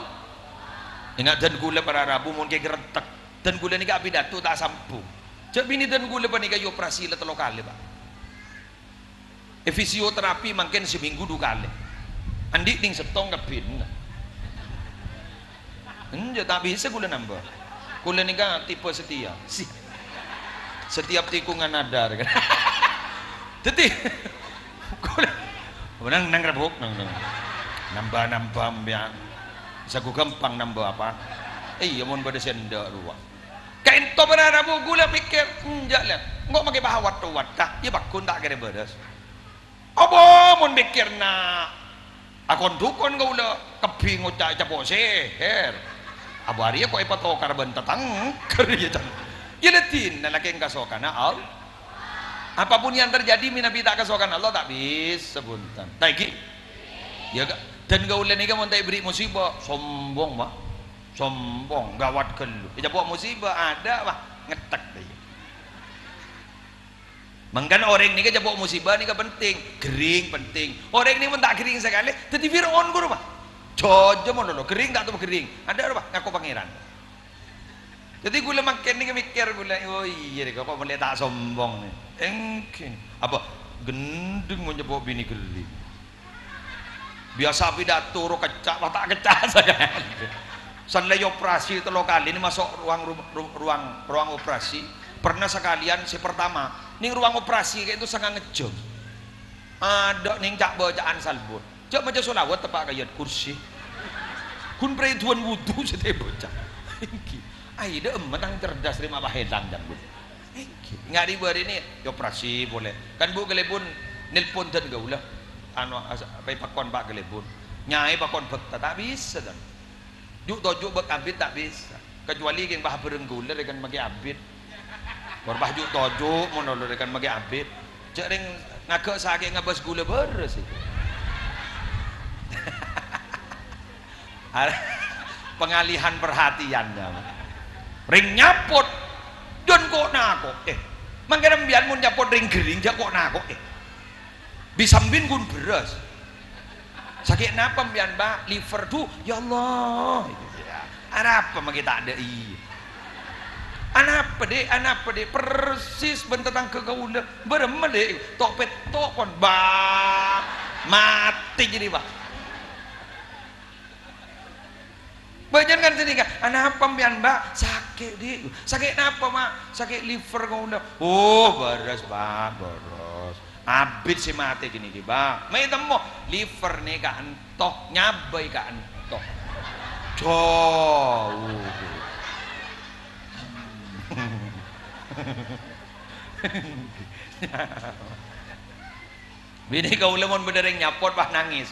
ingat dan gula para rabu mungkin geretak dan gula ni api datu tak sampung cak bini dan gula panika operasi lah telo kali pak fisioterapi makin seminggu 2 kali andi ding setong kebin enggak tak bisa gula nambah gula nika tipe setia sih setiap tikungan nadar kan jadi gula nang rebuk nambah biar bisa ku gampang nambah apa iya mau pada sendok ruang kain to berada bu gula mikir enggak lah nggak pakai bahawat tuat dah ya bakun tak kira beres apa mun mikir na akon dukon kau udah kebing ucap capok seher abari kok ipatokar bentatang kerja can ya detin lalaki yang kasokan al apapun yang terjadi minabi tak kasokan Allah tak bisa buntan taiki ya dan gaulan ini kamu tak beri musibah sombong mah sombong gawat kelu capok musibah ada mah ngetek deh mangkan orang ni kan jabok musibah ni kan penting kering penting orang ni pun tak kering sekali jadi Fir'aun guru mah jojo mau dulu kering tak tuh kering ada apa ngaku pangeran jadi gula makin ni mikir gula oh iya deh kau boleh tak sombong ni engking apa gendeng mau jabok bini kering biasa pidato ro kecak lah tak kecak sekali sanlai operasi telo kali ini masuk ruang operasi pernah sekalian si pertama ning ruang operasi kayak itu sangat ngejom ada ning cak bacaan salbut cak baca solawat tepak kayat kursi kun perhitungan wudu sete bocah ai de menang cerdas terima apa hedang dan bu nggak diberi ini operasi boleh kan bu gelebun nelpon dan gaula anu apa pakon pak gelebun nyai pakon bekta tak bisa dan juk tojuk bek abit tak bisa kecuali yang bah berengguler dengan magi abit berbah juk tojuk monolog dengan magi abit cek ring ngagak sakit ngabas gula beres itu pengalihan perhatiannya ring nyapot don kok nako mangkana mbian mun nyapot ring gering jak kok nako bisambin gun beres sakit napa mbian ba liver tuh ya Allah ada apa magi tak ada anak pede persis bentang ke gaula berem deh tok pet tok kon ba mati jadi ba bajan kan sini kan anak apa mbian ba sakit deh sakit apa mak sakit liver gaula oh beres ba beres abit si mati gini di ba mai temo liver nih ka entok nyabai ka entok jauh bini kau lemon bedereng nyapot bah nangis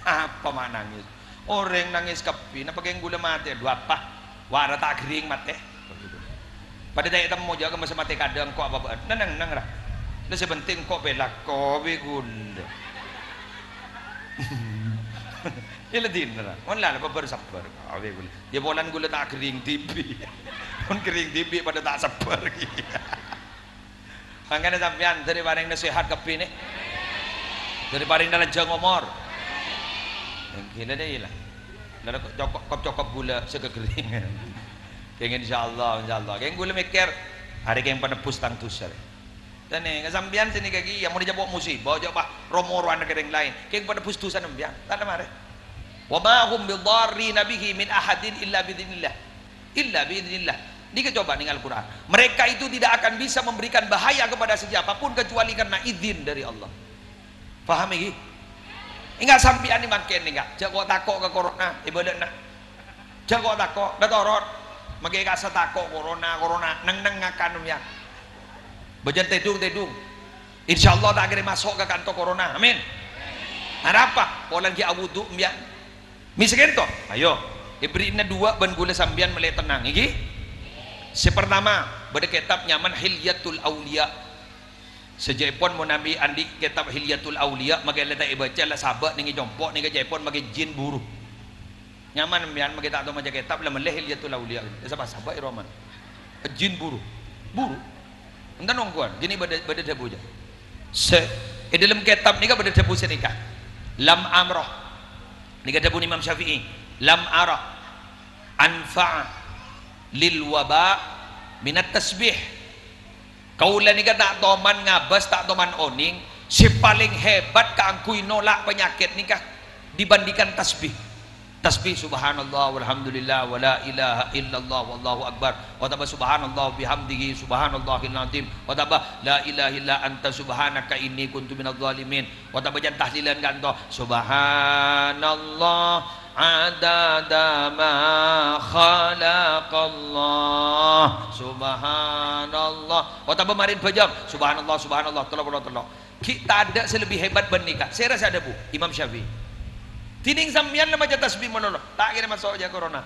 apa mah nangis orang nangis kepi napa yang gula mati dua apa wara tak kering mati pada daya temu jaga masa mati kadang kok apa nang lah dah sebenting kok belak kok begunda ila din lah wala apa bersabar awe gula dia bolan gula tak kering tipi pun kering tipi pada tak sabar makanya sampean dari bareng nasihat kepi ni dari bareng dalam jang omor gila deh lah lalu cokop gula sekekering kengin insyaallah kengin gula mikir hari kengin penepus tang tusar dan ni sampean sini kaki yang mau dijabok musibah jabah romoran negara yang lain kengin penepus tusan sampean tak ada mare wa ma hum bidarrina bihi min ahadin illa biidznillah Dika coba dengan Al-Quran mereka itu tidak akan bisa memberikan bahaya kepada siapapun kecuali karena izin dari Allah paham ini? Ingat sampian ni makin ni enggak jago takok ke corona ibadah nak jago takok dah torot magi kasa takok corona neng akan ya bejan tedung insyaallah tak kira masuk ke kantor corona amin ada apa polan ki awudu mbian miskin to ayo ibrina dua ban gula sambian meleh tenang iki si pertama bade kitab nyaman Hilyatul Aulia sejepon mau nabi andi kitab Hilyatul Aulia magi letak baca lah sahabat ningi jompok ningi jepon magi jin buru nyaman mbian magi tak tahu maca kitab lah meleh Hilyatul Aulia siapa sahabat Roman jin buru entar nongkuan gini bade debu aja dalam kitab ni kan bade debu senikah lam amroh ni kan debu Imam Syafi'i lam arah anfa' lil waba minat tasbih kaulah ni kan tak toman ngabas tak toman oning si paling hebat keangkui nolak penyakit ni kah dibandingkan tasbih subhanallah walhamdulillah wala ilaha illallah wallahu akbar wa taba subhanallah bihamdihi subhanallahil azim wa taba la ilaha illa anta subhanaka inni kuntu minadh dhalimin wa taba jan tahlilan kanto subhanallah adada ma khalaqallah subhanallah wa taba marin bajam subhanallah tolong kita ada selebih hebat benika saya rasa ada bu Imam Syafi'i tining sambian nama jatah tasbih menolong tak kira masuk aja corona.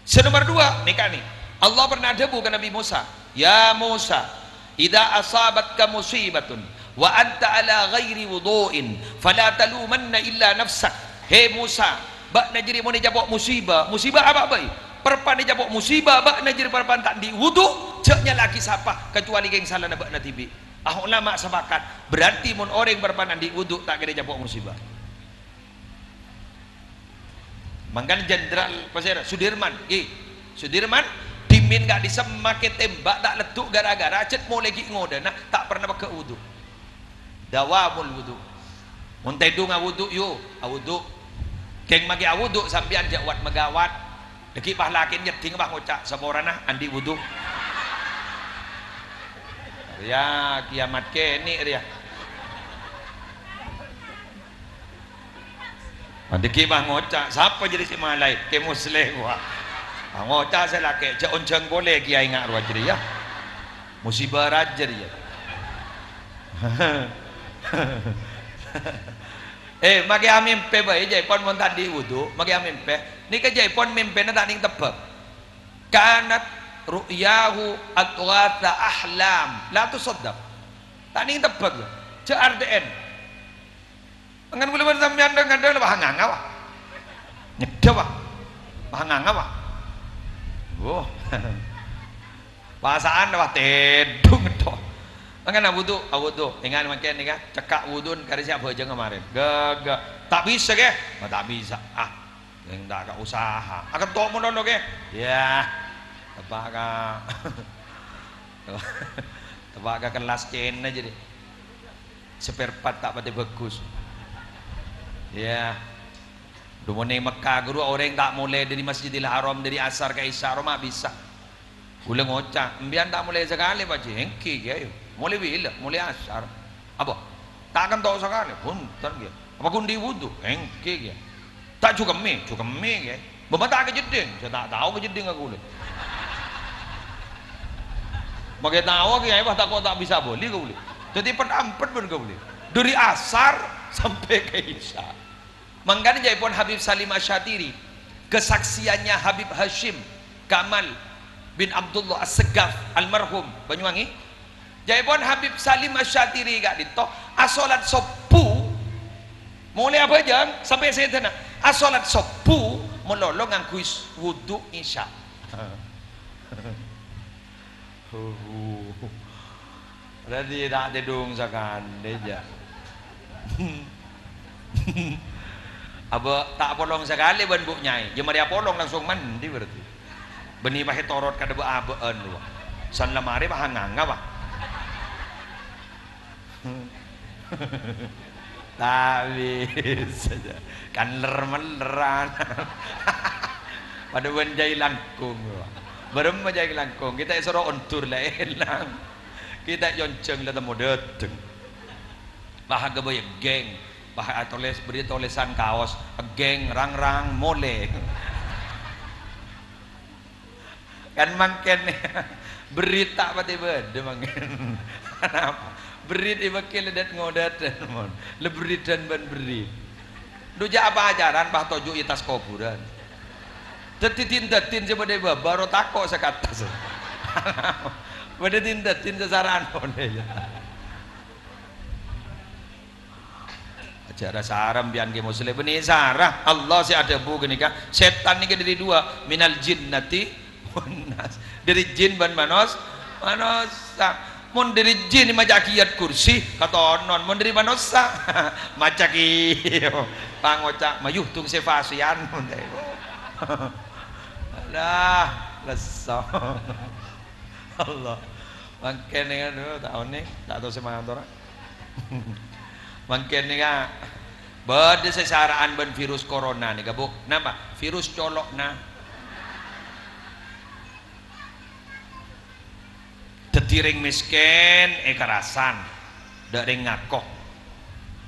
Senomor dua nikah nih Allah pernah debu ke Nabi Musa, ya Musa idza asabatka musibatun wa anta ala ghairi wudu'in fala talumanna illa nafsak. Hei Musa, bak najri mau dijabok musibah apa baik perpan dijabok musibah bak najri perpan tak di wudu ceknya lagi siapa kecuali geng salah nabak natibi. Ulama sepakat berarti mun orang berpan di wudu tak kena jabok musibah. Mangkan Jenderal Pasir Sudirman dimin gak disemake tembak tak letuk gara-gara cet mau lagi ngodana tak pernah pakai wudu. Dawamul wudu. Mun tedu ngawudu yo, awudu. Keng magi awudu sampean jawat megawat. Deki pahlakin nyeting bah ngocak saborana andi wudu. Ya kiamat kene dia. Deki bah ngocak siapa jadi si malai ke muslim wah. Ngocak saya laki je onceng boleh kiai ngak ruah jadi ya. Musibah raja dia. Magi amin pe bae jai pon mon tadi wudu magi amin pe ni ke jai pon mimpi na tak ning tebak kanat ru'yahu atghatha ahlam la tusaddaq tak ning tebak je RDN ngan boleh sampean ngandel bah nganga wah nyedah wah nganga wah oh pasaan wah tedung toh. Makanya wudu, ingat makin ni kan, cekak wudun kari siapa aja kemarin, gak, tak bisa ke, tak bisa, yang tak usaha, akan tok monono ke, ya, tebak kelas Cina jadi, spare part tak pati bagus, ya, dulu nih Mekah guru orang tak mulai dari Masjidil Haram dari asar ke isya Roma bisa, boleh ngocak, embian tak mulai sekali pak jengki ya yuk. Mulai bila, mulai asar apa? Tak akan tahu sekali punten dia apa kundi wudu engke dia tak cukup mie ya bapak tak kejeding saya tak tahu kejeding aku boleh bagai tahu ya tak kau tak bisa boleh kau boleh jadi penampet pun kau boleh dari asar sampai ke isya. Makanya jadi pun Habib Salim Asyatiri kesaksiannya Habib Hashim Kamal bin Abdullah As-Segaf almarhum Banyuwangi. Jadi pun Habib Salim Asyatiri gak dito asolat sopu mulai apa aja sampai saya tanya asolat sopu melolong ngangku wudu isya. Berarti tak dedung sakan deja. Aba tak polong sekali ban bu nyai. Jemari polong langsung mandi berarti. Beni pakai torot kada ba abaan lu. San lamari bah nganga bah. Tak bisa kan lermeran pada wenjai langkung bareng menjai langkung kita suruh ontur lah elang kita yonceng lah temu deteng bahagia bayar geng bahagia beri tulisan kaos geng rang mole kan makin berita apa tiba demangin kenapa berit ibakil dan ngodat leberit dan ban berit duja apa ajaran bah toju itas kuburan tetin sebagai baru tako sekatas pada tindatin sesaran acara saram bian ke muslim ini sarah Allah si ada bu gini kan setan ini dari dua minal jinnati dari jin ban manos mun dari jin majakiat kursi kata non mun dari manusia macaki pangocak mayuh tung sevasian mun teh alah lesok Allah mangken kan tahun ni tak tahu semangat orang mangken ni kan bade sesaraan ben virus corona ni gabuk napa virus colok na tetiring miskin kerasan dak ring ngakoh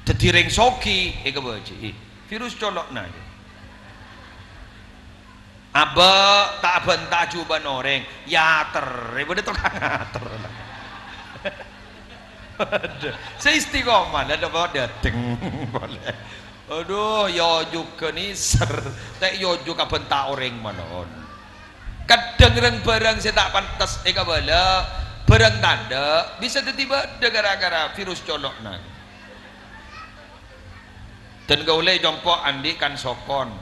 tetiring soki kebaji virus colok na aba tak bentak juban orang ya bener tukang ngater saya istiqomah ada bawa dateng boleh Aduh, yojuk ke niser, tak yojuk ka bentak orang manon. Kadang reng barang saya tak pantas, kabala barang tanda bisa tiba-tiba gara-gara virus colok nang. Dan kau leh jompo andi kan sokon,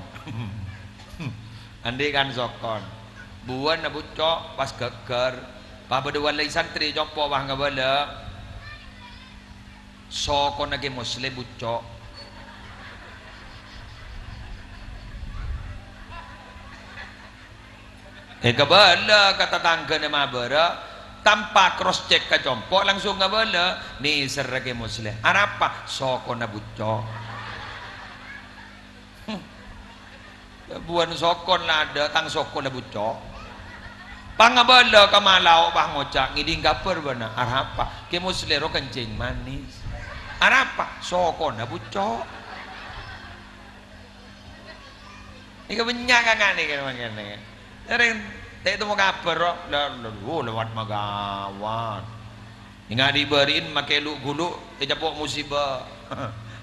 andi kan sokon. Buan nabu cok pas geger, pa berdua lagi santri jompo bang kabala. Sokon lagi muslim bucok. Kabala kata tangga nama bara tanpa cross check ke jompo langsung kabala ni serage muslim arapa soko na bucok buan sokon lada tang soko na bucok pangabala kamalau bah ngocak ngiding kaper bana arapa ke muslim ro kencing manis arapa soko na bucok ini kebanyak kan ini kan Sering tak itu mau kabar lewat magawat. Ingat diberiin makai lu gulu, capok musibah.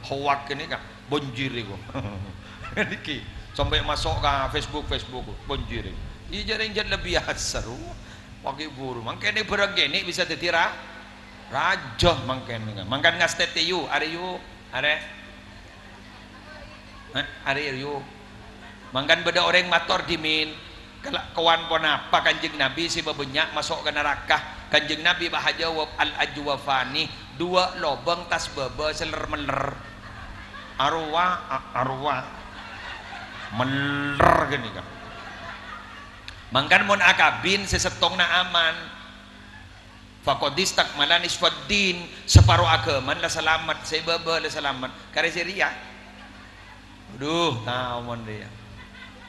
Hoak ini kan bonjir itu. Niki sampai masuk ke Facebook bonjir. Ini jaring jadi lebih seru. Pakai buru, mangkene berang gini bisa ditira. Raja mangkene kan. Mangkan ngastet you, are you, are you. Mangkan beda orang motor dimin. Kalau kawan pun apa kanjeng Nabi si bebenyak masuk ke neraka kanjeng Nabi bahaja al ajwafani dua lobang tas bebe seler meler arwah meler gini kan mangkan mon akabin sesetong na aman fakodis takmalan iswaddin separuh agaman lah selamat saya bebe lah selamat kare seria aduh tahu mon dia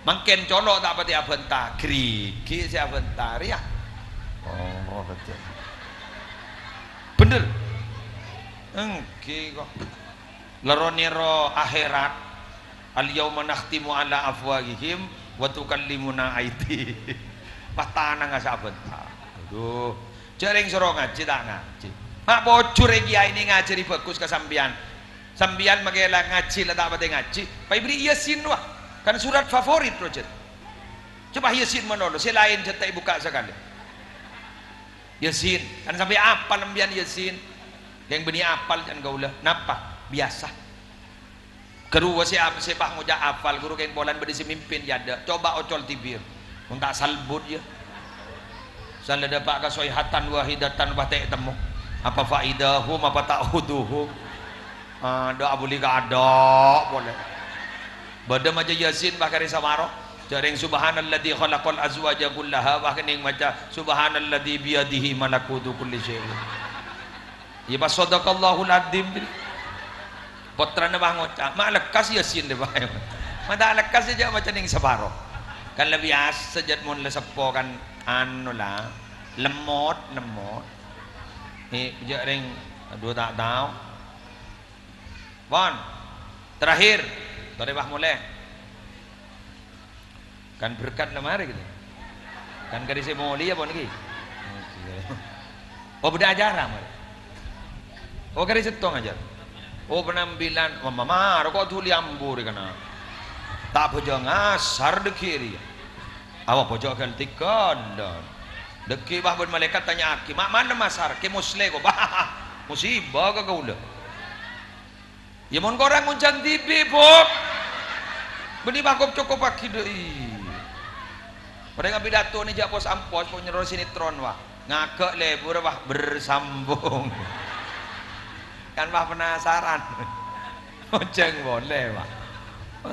mungkin colok tak pati abentar grigi si abentar ya oh betul bener engke kok laroniro akhirat al yauma nakhtimu ala afwahihim wa tukallimuna aidi patana nggak sabentar aduh jaring suruh ngaji tak ngaji mak bocor kiai ini ngajari bagus ke sambian magelah ngaji lah tak pati ngaji pak ibri yasin wah kan surat favorit project coba Yasin menolo selain cetak buka sekali Yasin kan sampai apal lembian Yasin yang benih apal jangan gaulah napa biasa kedua siapa sepak ngujak apal guru kain bolan berdisi mimpin jada coba ocol tibir untuk salbut ya salah dapat kasoihatan wahidatan batek temu apa faidahum apa ta'huduhum doa boleh ada boleh badam aja Yasin bahkan samaro jaring subhanalladzi khalaqal azwaja kullaha bahkan yang maca subhanalladzi biyadihi malakutu kulli syai'in ya pas sadaqallahul adzim putrana bang ngoca mak lekas Yasin deh bae mata lekas aja macam ning samaro kan lebih biasa jad mun lesepo kan anu lah lemot ni jaring aduh tak tahu bon terakhir dari bah mulai kan berkat lemari gitu kan kari saya mau lihat lagi oh beda ajaran oh kari setong ajar oh penampilan mama kok tuh liambur kana tak pojok ngasar de kiri awak pojok kan tikan dan deki bah ben malaikat tanya aki mak mana masar ke musle kok bah musibah ke kau ya mon korang nguncang TV pok beni bakop cukup pagi deh pada ngambil pidato ni jak pos ampos pun nyeror sinetron wah ngagak lebur wah bersambung kan wah penasaran nguncang boleh wah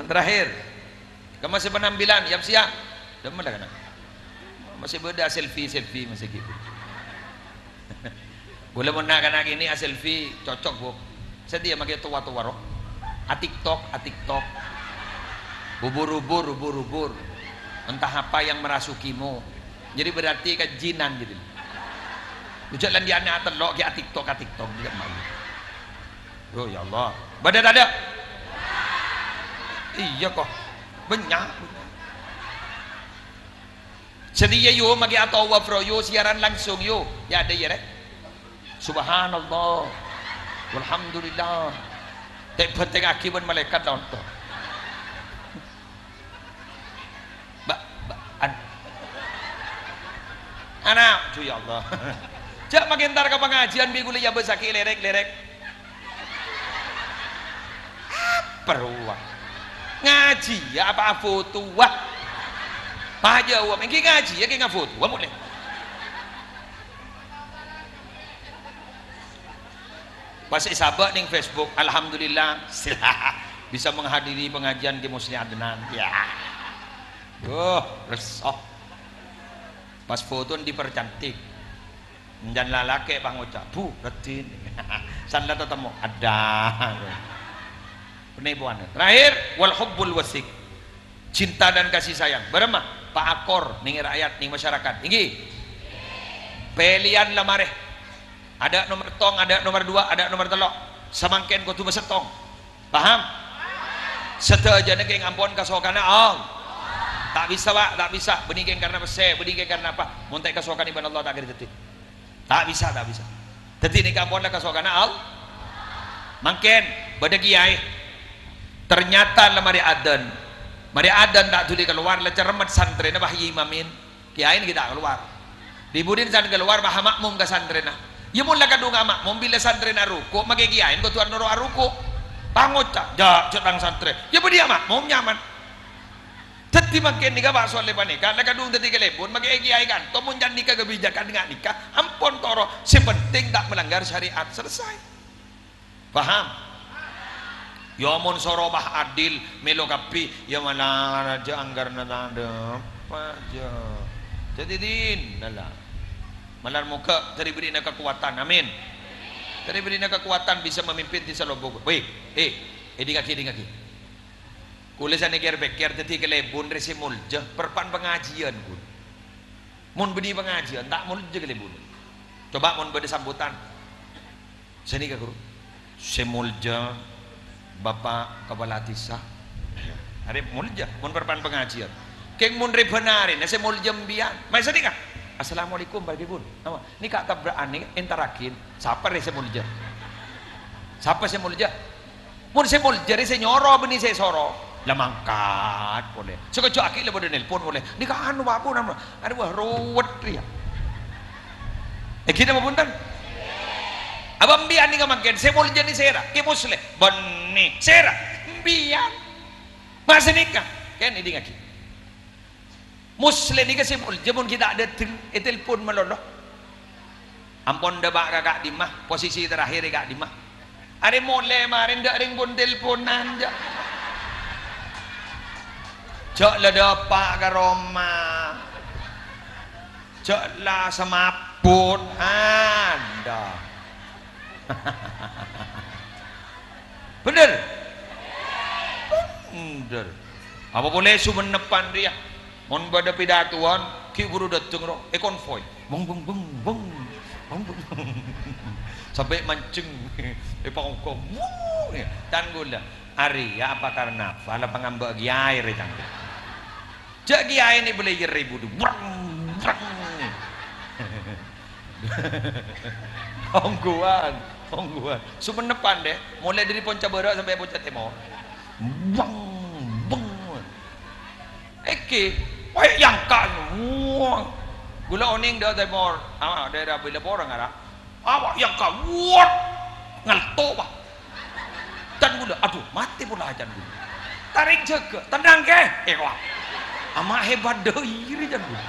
terakhir kamu masih penampilan siap demen dah kena masih beda selfie masih gitu boleh menakan ini selfie cocok bu sedia makai tua-tua roh TikTok ubur-ubur entah apa yang merasukimu jadi berarti kejinan gitu jalan di anak telok ke TikTok tidak malu oh ya Allah badan ada iya kok banyak sedia yo magi atau wafro yo siaran langsung yo ya ada ya rek subhanallah walhamdulillah tek penting akibat malaikat nonton anak cuy ya Allah jak makin tar ke pengajian bi kuliah besaki lerek peruang ngaji ya apa foto wah pak jawab ini ngaji ya kayak foto wah boleh masih sabar nih Facebook alhamdulillah bisa menghadiri pengajian di Musli Adnan ya resok pas foto dipercantik dan lalake pangucap bu retin sanda tetemu ada penipuan terakhir wal hubbul wasik cinta dan kasih sayang berema pak akor ning rakyat ning masyarakat tinggi pilihan lamareh ada nomor tong ada nomor 2 ada nomor telok samangken kudu besetong paham setajana keng ampun kasokana tak bisa pak tak bisa benih karena bese benih karena apa montek kasokan iban Allah tak kira detik tak bisa detik ni kampun lah kasokan Allah mangken bada kiai ternyata lemari adan tak tuli keluar lecer remet santren bah imamin kiai ni kita keluar dibudin san keluar bah makmum ke santren ya mun lah kadung makmum bila santren aruku mage kiai ko tuan noro aruku pangoca ja cetang santren ya bedia makmum nyaman teti makin nikah pak soal lepas nikah nak kadung teti kelebon mage kiai kan tomun jan nikah kebijakan dengan nikah ampun toro sepenting tak melanggar syariat selesai paham ya mun sorobah adil melo kapi ya mana raja anggar nada aja jadi din nala malar muka teriberi kekuatan amin teriberi kekuatan bisa memimpin di salobog weh di kaki kulisan negara bekir teti kelebon resi mulja perpan pengajian pun mun bedi pengajian tak mulja kelebon coba mun beda sambutan sini ke guru semulja bapak kepala desa hari mulja mun perpan pengajian keng mun rebenarin semulja mbian mai sedika assalamualaikum bapak ibu apa ni kak tabraan ni entarakin siapa resi mulja siapa semulja mun semulja resi nyoro beni saya soro lamangkat boleh sekejap akik le boleh nelpon boleh ni ka anu apa nama ada wah ruwet dia kita mau punten abang bian ni ka makin semul jadi sera ke musle bonni sera bian masih nikah kan ini ngaki musle ni ka semul jemun kita ada telepon meloloh ampun debak kakak dimah posisi terakhir kakak dimah ada mole marin dak ring pun teleponan je cok lah dapak ke Roma cok lah semaput ada bener apa boleh su menepan dia mon pada pidatuan ki guru dateng ro konvoy bung sampai mancing pangkom dan gula hari ya apa karena fala pangambak giai recang jak giai ini boleh ribu tu ongguan sumenepan deh mulai dari Ponca Barat sampai Ponca Timur bang wah yang kan gula oning dah Timur daerah bila orang ada awak yang kan ngalto bah dan gula aduh mati pula ajan gula tarik jaga tenang ke wah amak hebat deui jan gula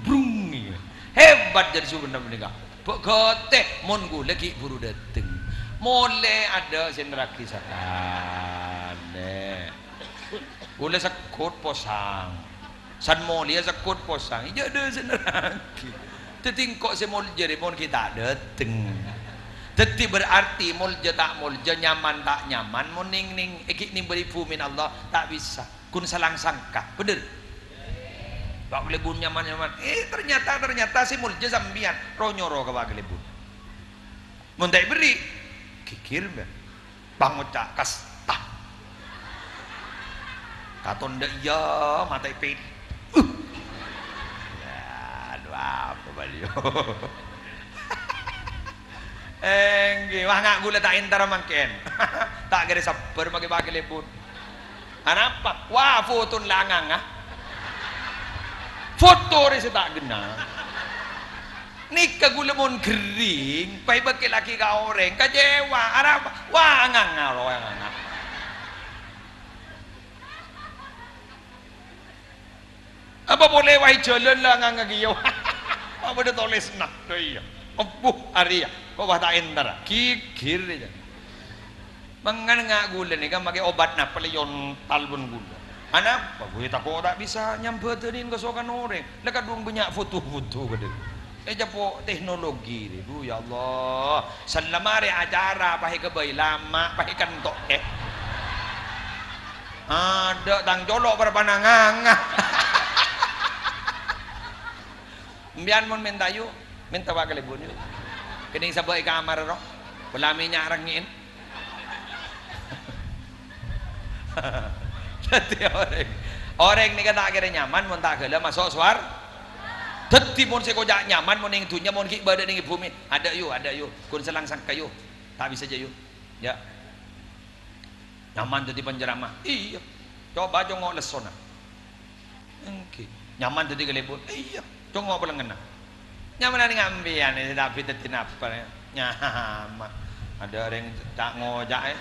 brung hebat jadi sebenarnya menikah begote mon gula ki buru dateng mole ada sendera kisakan gula sekut posang san molia sekut posang iya ada sendera tetingkok semul jadi mon kita dateng teti berarti mulja tak mulja nyaman tak nyaman mon ning ikik ning beribu min Allah tak bisa kun salang sangka bener Pak Gelebun nyaman ternyata si mulja sambian ronyoro ke Pak Gelebun mun tak beri kikir be bangocak kasta katon dak iya matai pit apa baliho Nggih, wah ngak gula tak entar mangken. Tak gere sabar pagi-pagi lebur. Apa? Wah, foto langang ah. Foto ri tak gena. Nikah gula mon kering, pai beki laki ka orang, kajewa. Apa? Wah ngang ngaro ngang. Apa boleh wahai jalan lah ngang giyo. Apa dah tulis nak tu iya. Empuh Arya, kok bah tak entar, kikir aja. Mangan ngak gula ni kan pakai obat nak peleyon talbun gula. Anak, gue tak kok tak bisa nyampetin kesokan orang. Lekat dong banyak foto-foto ke dia. Japo teknologi ni, ya Allah. Selamari acara pakai kebai lama, pakai kentok Ada tang jolok berpandangan. Mbian mon minta yuk. Minta wakil ibu ni. Kini sabay kamar ro. Wala minyak rangin. Jadi orang ni kata kira nyaman, mon tak kala masuk suar. Teti mon sekojak nyaman, mon ing dunya, mon ki badan ing bumi. Ada yuk. Kun selang sang kayu. Tak bisa je yuk. Ya. Nyaman jadi penceramah. Iya. Coba jongok lesona. Engke. Nyaman jadi kelebut. Iya. Jongok pelengena. Nyaman ni ngambian ni tapi tetin apa ni nyaman ada orang tak ngojak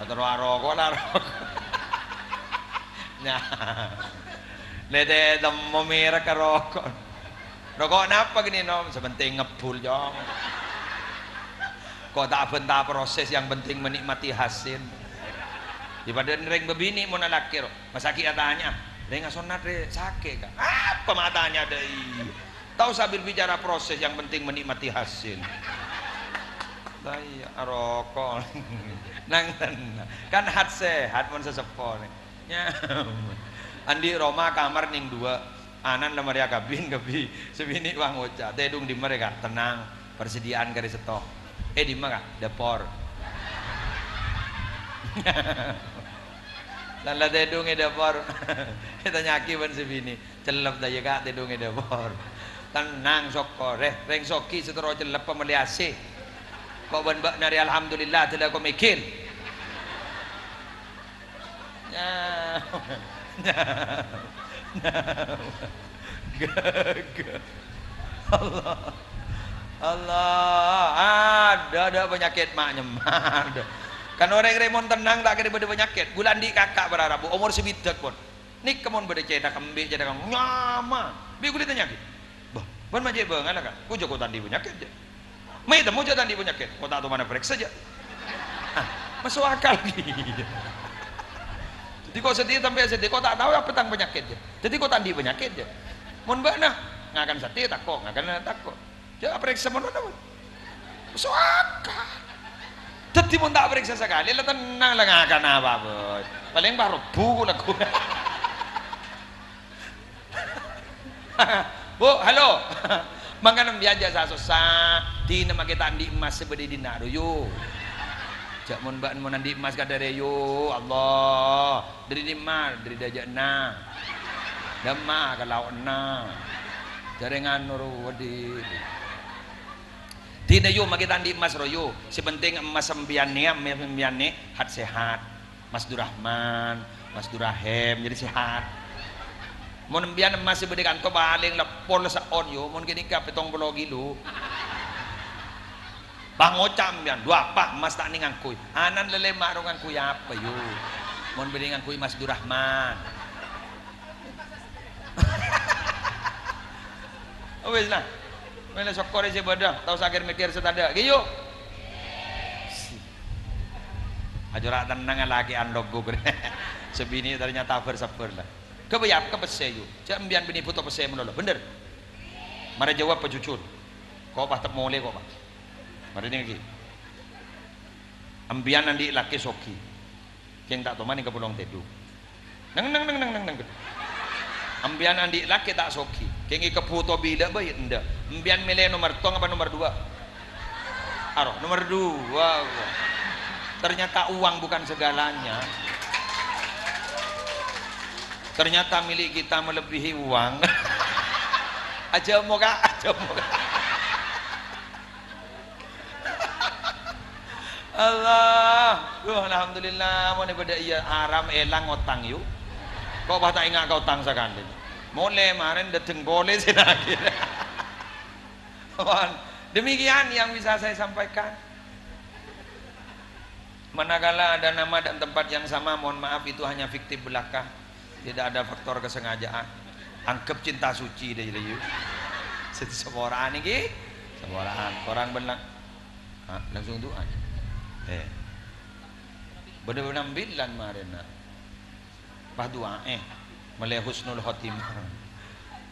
atau rokok lah rokok lete temu merah ke rokok napa gini nom sebenting ngebul jong kok tak bentah proses yang penting menikmati hasil daripada ring bebini mau nalaki masaki katanya ring asonat sakit kan apa matanya deh. Tahu sambil bicara proses yang penting menikmati hasil. Saya rokok. Nang kan hat sehat mon sesepo nya. Andi Roma kamar ning dua. Anan lemari kabin kebi. Sebini wang oca. Tedung di mereka tenang. Persediaan garis stok. Di mana depor. Lala tedung depor. Kita nyaki ban sebini. Celep daya kak tedung depor. Tenang sokor reng soki setero celep pemeliasi kok ban bak nari alhamdulillah tidak kau mikir Allah ada penyakit mak nyemar kan orang remon tenang tak kira beda penyakit gulandi kakak berharap umur sebidak pun nik kemon beda cetak kembik cetak nyama bi kulit penyakit ban majek bangan kan ku joko tandi penyakit je mai temu je tandi penyakit kau tak tahu mana periksa saja masuk akal gitu jadi kau sedih sampai sedih kau tak tahu apa tentang penyakit je jadi kau tandi penyakit je mun bak nah ngakan sedih takut ngakan takut je periksa mun mana masuk akal jadi mun tak periksa sekali lah tenang lah ngakan apa bos paling baru buku lagu Bu, halo. Mangan biaja sa susah. Di nama kita andi emas sebedi dina yo. Jak mun bak mun andi emas kadare yo. Allah. Dari di mar, dari dajakna. Dama kalau na. Jaringan nuru wadi. Tidak yo makita andi emas royo. Sepenting emas sembiannya hat sehat. Mas Durrahman, Mas Durahem jadi sehat. Mon bian masih berikan to baling lepon sa onyo mon kini ka 70 kilo pangocam bian dua pak mas tak ningan kuy anan lele marongan kuy apa yo mon beringan kuy Mas Durrahman wes lah mele sokore je badah tahu sakir mikir setada giyo ajora tenang lagi andog gugur sebini ternyata bersabar lah kebayap ke peseyu cak ambian bini puto pese menolo bener mari jawab pejucur kau bah tak mole kau bah mari ni lagi ambian andi laki soki keng tak tomani ke pulang tedu nang ambian andi laki tak soki keng ke puto bila bayi enda ambian milih nomor tong apa nomor 2 aro nomor 2 ternyata uang bukan segalanya. Ternyata milik kita melebihi uang. Aja moga. Allah, alhamdulillah, mau pada iya aram elang otang yuk. Kau bah tak ingat kau tang sekali. Mulai kemarin dateng boleh sih lagi. Demikian yang bisa saya sampaikan. Manakala ada nama dan tempat yang sama, mohon maaf itu hanya fiktif belaka, tidak ada faktor kesengajaan. Anggap cinta suci deh yuk. Seorang ini, seorang orang benar, langsung doa. Benar-benar bilan marina. Pas doa malih husnul khotimah.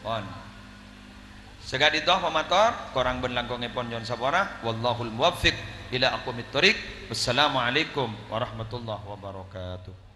Pon. Segadi doa pamator, korang berlangkong epon jon sapora. Wallahul muwaffiq ila aqwamit thoriq. Wassalamualaikum warahmatullahi wabarakatuh.